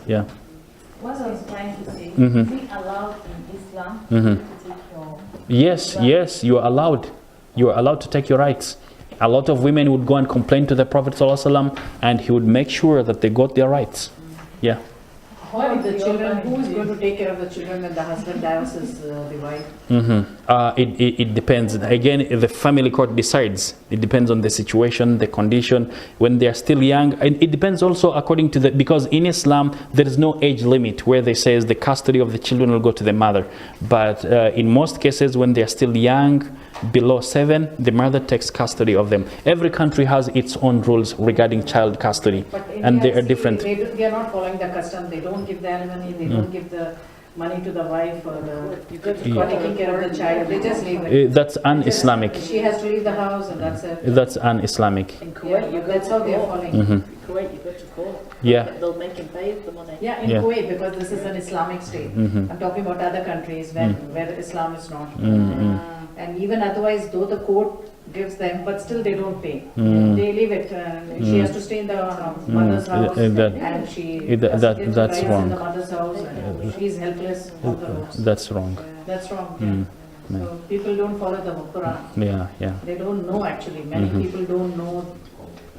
What I was trying to say, is it allowed in Islam to take your... Yes, you are allowed. You are allowed to take your rights. A lot of women would go and complain to the Prophet ﷺ, and he would make sure that they got their rights. Yeah. What if the children, who is going to take care of the children when the husband divorces the wife? It depends. Again, the family court decides. It depends on the situation, the condition, when they are still young. And it depends also according to because in Islam, there is no age limit where they say the custody of the children will go to the mother. But in most cases, when they are still young, below 7, the mother takes custody of them. Every country has its own rules regarding child custody, and they are different. They are not following the custom. They don't give the alimony, they don't give the money to the wife or for taking care of the child. They just leave it. That's un-Islamic. She has to leave the house and that's it. That's un-Islamic. In Kuwait, that's how they are following. In Kuwait, you go to court. Yeah. They'll make him pay the money. Yeah, in Kuwait, because this is an Islamic state. I'm talking about other countries where Islam is not. And even otherwise, though the court gives them, but still they don't pay. They leave it. She has to stay in the mother's house, and she that's wrong. In the mother's house, and she's helpless on the roads. That's wrong. That's wrong. So people don't follow the Quran. Yeah. They don't know actually. Many people don't know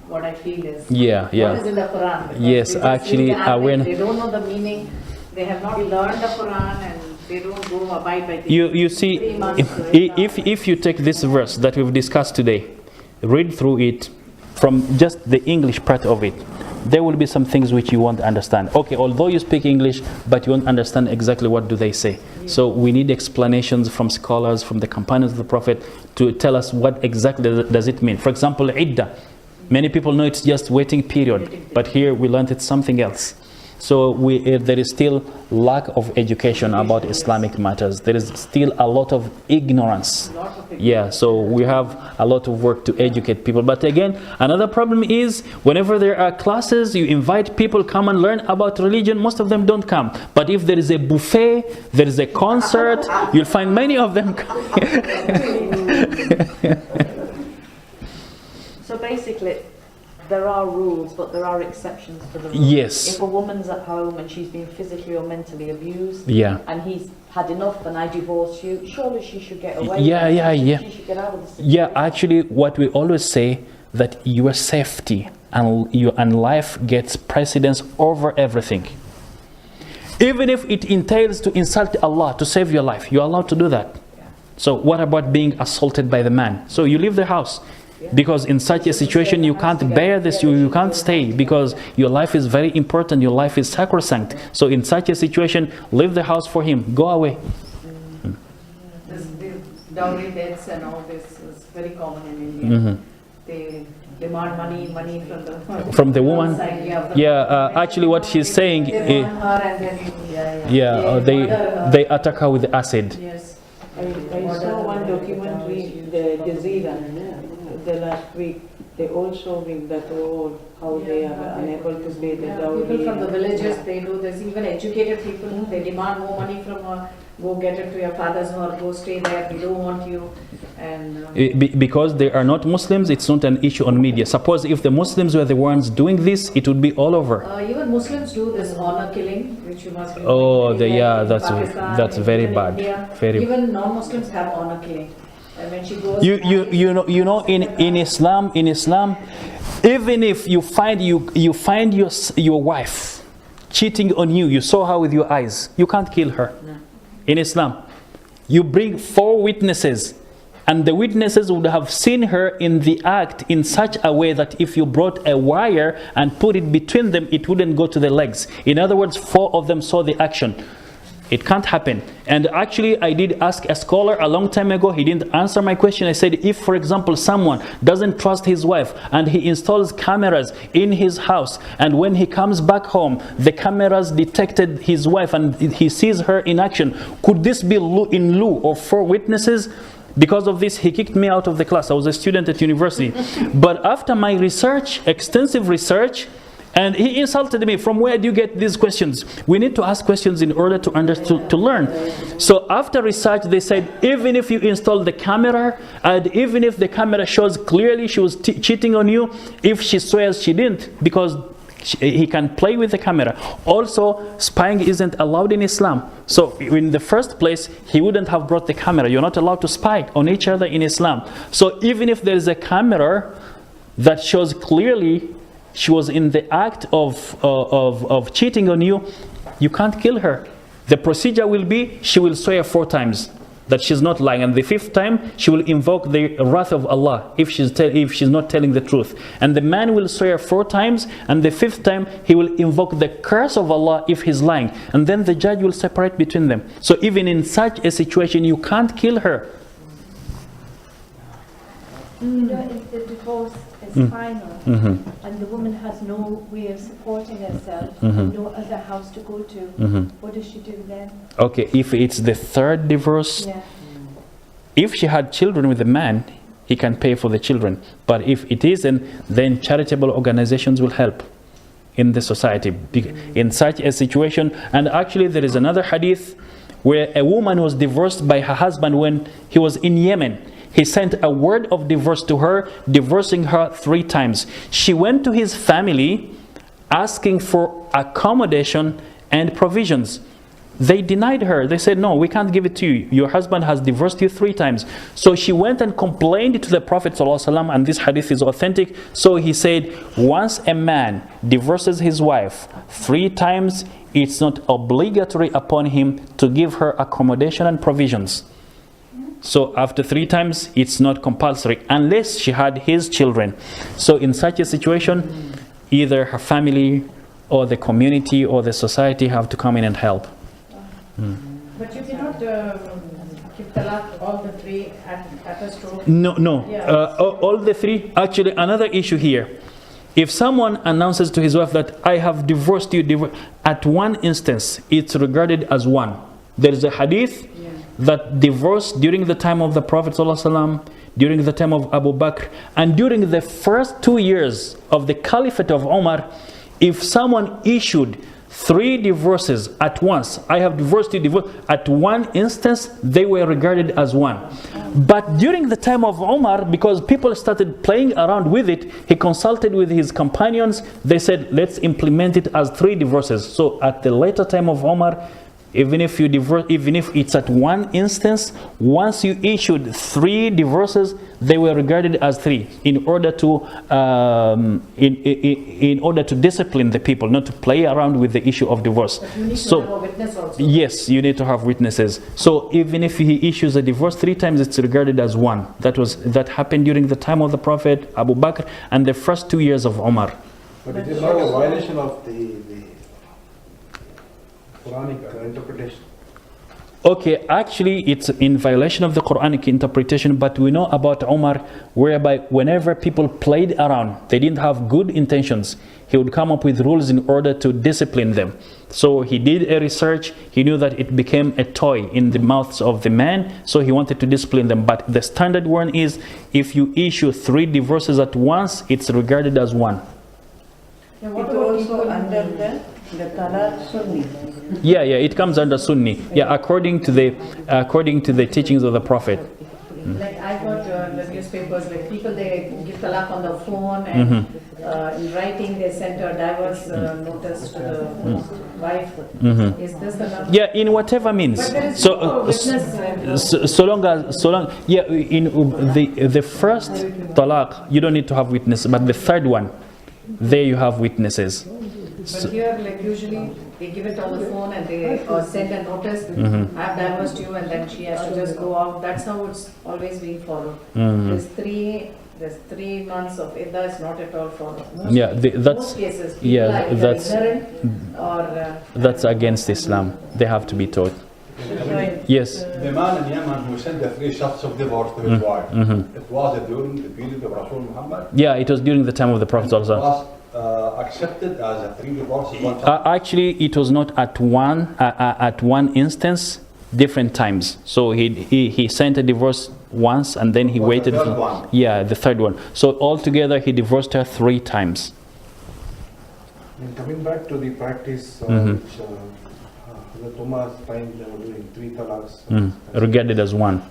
what I feel is. Yeah. What is in the Quran? Yes, actually, when they don't know the meaning, they have not learned the Quran, and they don't go abide by the You see, if you take this verse that we've discussed today, read through it from just the English part of it, there will be some things which you won't understand. Okay, although you speak English, but you won't understand exactly what do they say. So we need explanations from scholars, from the companions of the Prophet, to tell us what exactly does it mean. For example, iddah. Many people know it's just waiting period, but here we learned it's something else. So there is still lack of education about Islamic matters. There is still a lot of ignorance. Yeah, so we have a lot of work to educate people. But again, another problem is whenever there are classes, you invite people come and learn about religion, most of them don't come. But if there is a buffet, there is a concert, you'll find many of them coming. So basically, there are rules, but there are exceptions to the rules. Yes. If a woman's at home and she's been physically or mentally abused, and he's had enough and I divorce you, surely she should get away. She should get out of the situation. Yeah, actually, what we always say, that your safety and life gets precedence over everything. Even if it entails to insult Allah to save your life, you're allowed to do that. So what about being assaulted by the man? So you leave the house. Because in such a situation you can't bear this, you can't stay, because your life is very important, your life is sacrosanct. So in such a situation, leave the house for him, go away. This dowry debts and all this is very common in India. They demand money from the woman. Actually what she's saying, they attack her with acid. Yes. I saw one documentary, the Jazeera, the last week. They all showing that how they are unable to pay the dowry. People from the villages, they do this. Even educated people, they demand more money from her. Go get it to your father's house, go stay there, we don't want you. And because they are not Muslims, it's not an issue on media. Suppose if the Muslims were the ones doing this, it would be all over. Even Muslims do this honor killing, which you must be that's very bad. Even non-Muslims have honor killing. And when she goes in Islam, even if you find your wife cheating on you, you saw her with your eyes, you can't kill her. No. In Islam, you bring 4 witnesses, and the witnesses would have seen her in the act in such a way that if you brought a wire and put it between them, it wouldn't go to the legs. In other words, 4 of them saw the action. It can't happen. And actually, I did ask a scholar a long time ago. He didn't answer my question. I said, if, for example, someone doesn't trust his wife and he installs cameras in his house, and when he comes back home, the cameras detected his wife and he sees her in action, could this be in lieu of 4 witnesses? Because of this, he kicked me out of the class. I was a student at university. But after my research, extensive research, and he insulted me, from where do you get these questions? We need to ask questions in order to understand, to learn. So after research, they said, even if you install the camera, and even if the camera shows clearly she was cheating on you, if she swears she didn't, because he can play with the camera. Also, spying isn't allowed in Islam. So in the first place, he wouldn't have brought the camera. You're not allowed to spy on each other in Islam. So even if there is a camera that shows clearly she was in the act of cheating on you, you can't kill her. The procedure will be, she will swear 4 times that she's not lying, and the 5th time she will invoke the wrath of Allah if she's not telling the truth. And the man will swear 4 times, and the 5th time he will invoke the curse of Allah if he's lying, and then the judge will separate between them. So even in such a situation, you can't kill her. You know, if the divorce is final and the woman has no way of supporting herself, and no other house to go to, what does she do then? Okay, if it's the 3rd divorce, if she had children with the man, he can pay for the children. But if it isn't, then charitable organizations will help in the society in such a situation. And actually, there is another hadith where a woman was divorced by her husband when he was in Yemen. He sent a word of divorce to her, divorcing her 3 times. She went to his family asking for accommodation and provisions. They denied her. They said, no, we can't give it to you. Your husband has divorced you 3 times. So she went and complained to the Prophet ﷺ, and this hadith is authentic. So he said, once a man divorces his wife 3 times, it's not obligatory upon him to give her accommodation and provisions. So after 3 times, it's not compulsory unless she had his children. So in such a situation, either her family or the community or the society have to come in and help. But you cannot give talaq all the 3 at a stroke. No. All the 3. Actually, another issue here. If someone announces to his wife that I have divorced you, at one instance, it's regarded as one. There is a hadith that divorce during the time of the Prophet ﷺ, during the time of Abu Bakr, and during the first 2 years of the Caliphate of Umar, if someone issued 3 divorces at once, I have divorced you, at one instance, they were regarded as one. But during the time of Umar, because people started playing around with it, he consulted with his companions. They said, let's implement it as 3 divorces. So at the later time of Umar, even if you divorce, even if it's at one instance, once you issued 3 divorces, they were regarded as 3 in order to in order to discipline the people, not to play around with the issue of divorce. But you need to have a witness also. Yes, you need to have witnesses. So even if he issues a divorce 3 times, it's regarded as one. That happened during the time of the Prophet, Abu Bakr, and the first 2 years of Umar. But it is not a violation of the Quranic interpretation. Okay, actually it's in violation of the Quranic interpretation, but we know about Umar, whereby whenever people played around, they didn't have good intentions, he would come up with rules in order to discipline them. So he did a research, he knew that it became a toy in the mouths of the man, so he wanted to discipline them. But the standard one is, if you issue 3 divorces at once, it's regarded as one. It also under the Talaq Sunni. Yeah, it comes under Sunni. Yeah, according to the teachings of the Prophet. Like I got the newspapers, like people, they give talaq on the phone, and in writing they send a divorce notice to the wife. Is this the number? Yeah, in whatever means. But there is no witness. So long, yeah, in the first talaq, you don't need to have witnesses, but the 3rd one, there you have witnesses. But here, like usually, they give it on the phone and they send a notice, I've divorced you, and then she has to just go out. That's how it's always being followed. There's 3 There's 3 months of iddah is not at all followed. Yeah, that's most cases, people yeah, are either that's ignorant or that's against Islam. They have to be taught. Yes. The man in Yemen who sent the 3 shots of divorce to his wife, it was during the period of Rasul Muhammad? Yeah, it was during the time of the Prophet. It was accepted as a 3 divorces one time? Actually, it was not at one instance, different times. So he sent a divorce once and then he waited the third for one? Yeah, the third one. So altogether he divorced her 3 times. And coming back to the practice which the Thomas time they were doing 3 talaqs, Regarded as one.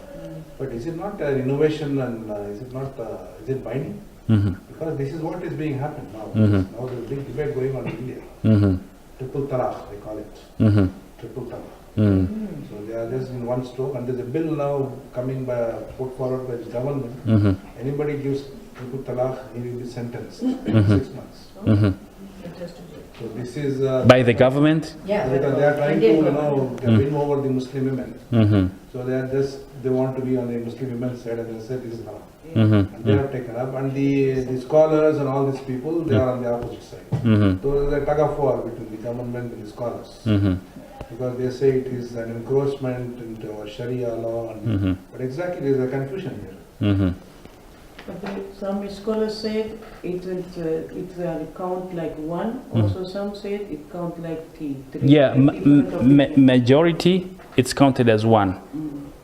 but is it not an innovation and is it binding? Because this is what is being happened now. Now there's a big debate going on in India. Triple talaq, they call it. Triple talaq. So they are just in one stroke, and there's a bill now coming put forward by the government. Anybody gives triple talaq, he will be sentenced 6 months. So this is By the government? Yeah, because they are trying to win over the Muslim women. So they want to be on the Muslim women's side, and they said this is how. And they have taken up, and the scholars and all these people, they are on the opposite side. So there's a tug of war between the government and the scholars. Because they say it is an encroachment into our Sharia law, but exactly there is a confusion here. But some scholars said it will count like 1. Also, some said it count like 3. Yeah, majority, it's counted as 1.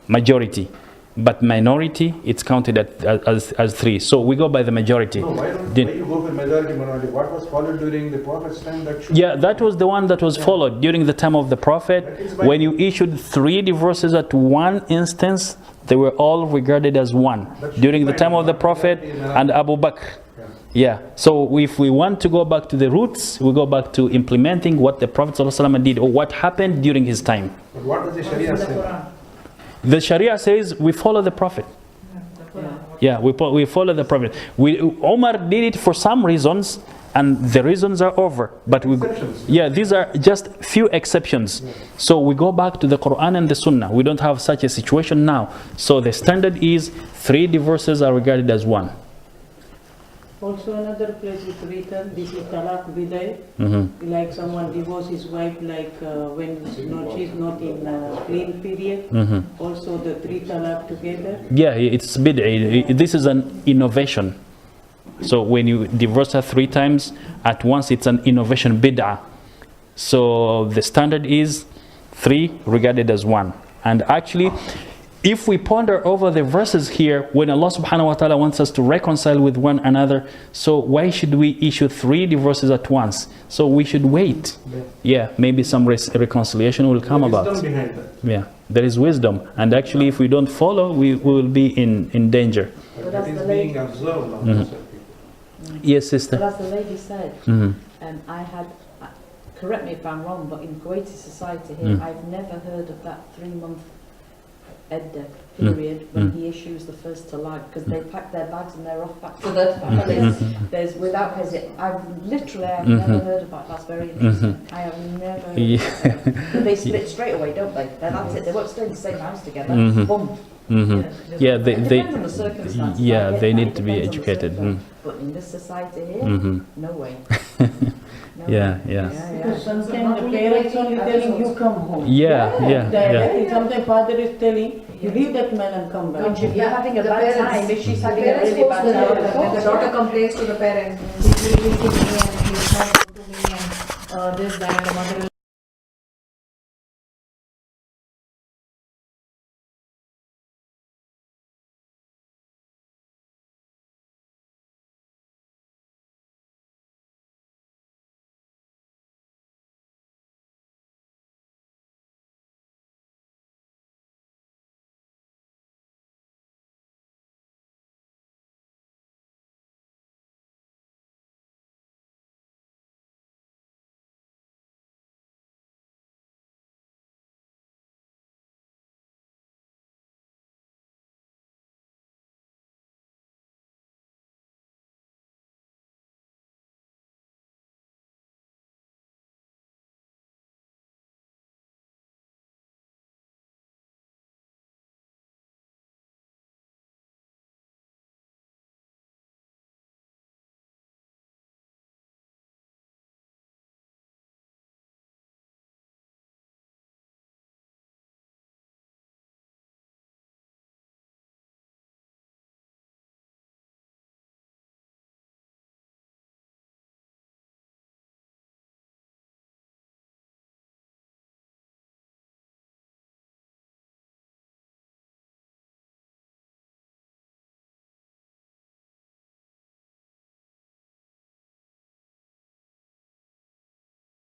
Majority. But minority, it's counted as 3. So we go by the majority. No, why you go for majority, minority? What was followed during the Prophet's time? Yeah, that was the one that was followed during the time of the Prophet. When you issued 3 divorces at one instance, they were all regarded as 1. During the time of the Prophet and Abu Bakr. Yeah, so if we want to go back to the roots, we go back to implementing what the Prophet ﷺ did or what happened during his time. But what does the Sharia say? The Sharia says we follow the Prophet. Yeah, we follow the Prophet. Omar did it for some reasons, and the reasons are over. But these are just few exceptions. So we go back to the Quran and the Sunnah. We don't have such a situation now. So the standard is 3 divorces are regarded as 1. Also another place is written, this is talaq bidai, like someone divorces his wife like when she's not in clean period. Also the 3 talaq together. Yeah, it's bid'i. This is an innovation. So when you divorce her 3 times at once, it's an innovation, bid'ah. So the standard is 3 regarded as 1. And actually, if we ponder over the verses here, when Allah subhanahu wa ta'ala wants us to reconcile with one another, so why should we issue 3 divorces at once? So we should wait. Yeah, maybe some reconciliation will come about. Behind that. Yeah, there is wisdom. And actually, if we don't follow, we will be in danger. But that is being observed now. Yes, sister. But as the lady said, I had, correct me if I'm wrong, but in Kuwaiti society here, I've never heard of that 3-month Edda period when he issues the first talaq, because they pack their bags and they're off back to their families. There's I've never heard about. That's very interesting. I have never heard of that. They split straight away, don't they? That's it. They won't stay in the same house together. Boom. Yeah, it depends on the circumstances. Yeah, they need to be educated. But in this society here, no way. Yeah. Because sometimes the parents only telling you come home. Yeah. Sometimes father is telling you leave that man and come back. If you're having a bad time, if she's having a really bad time, the daughter complains to the parents, he's not to me and this, that, and the mother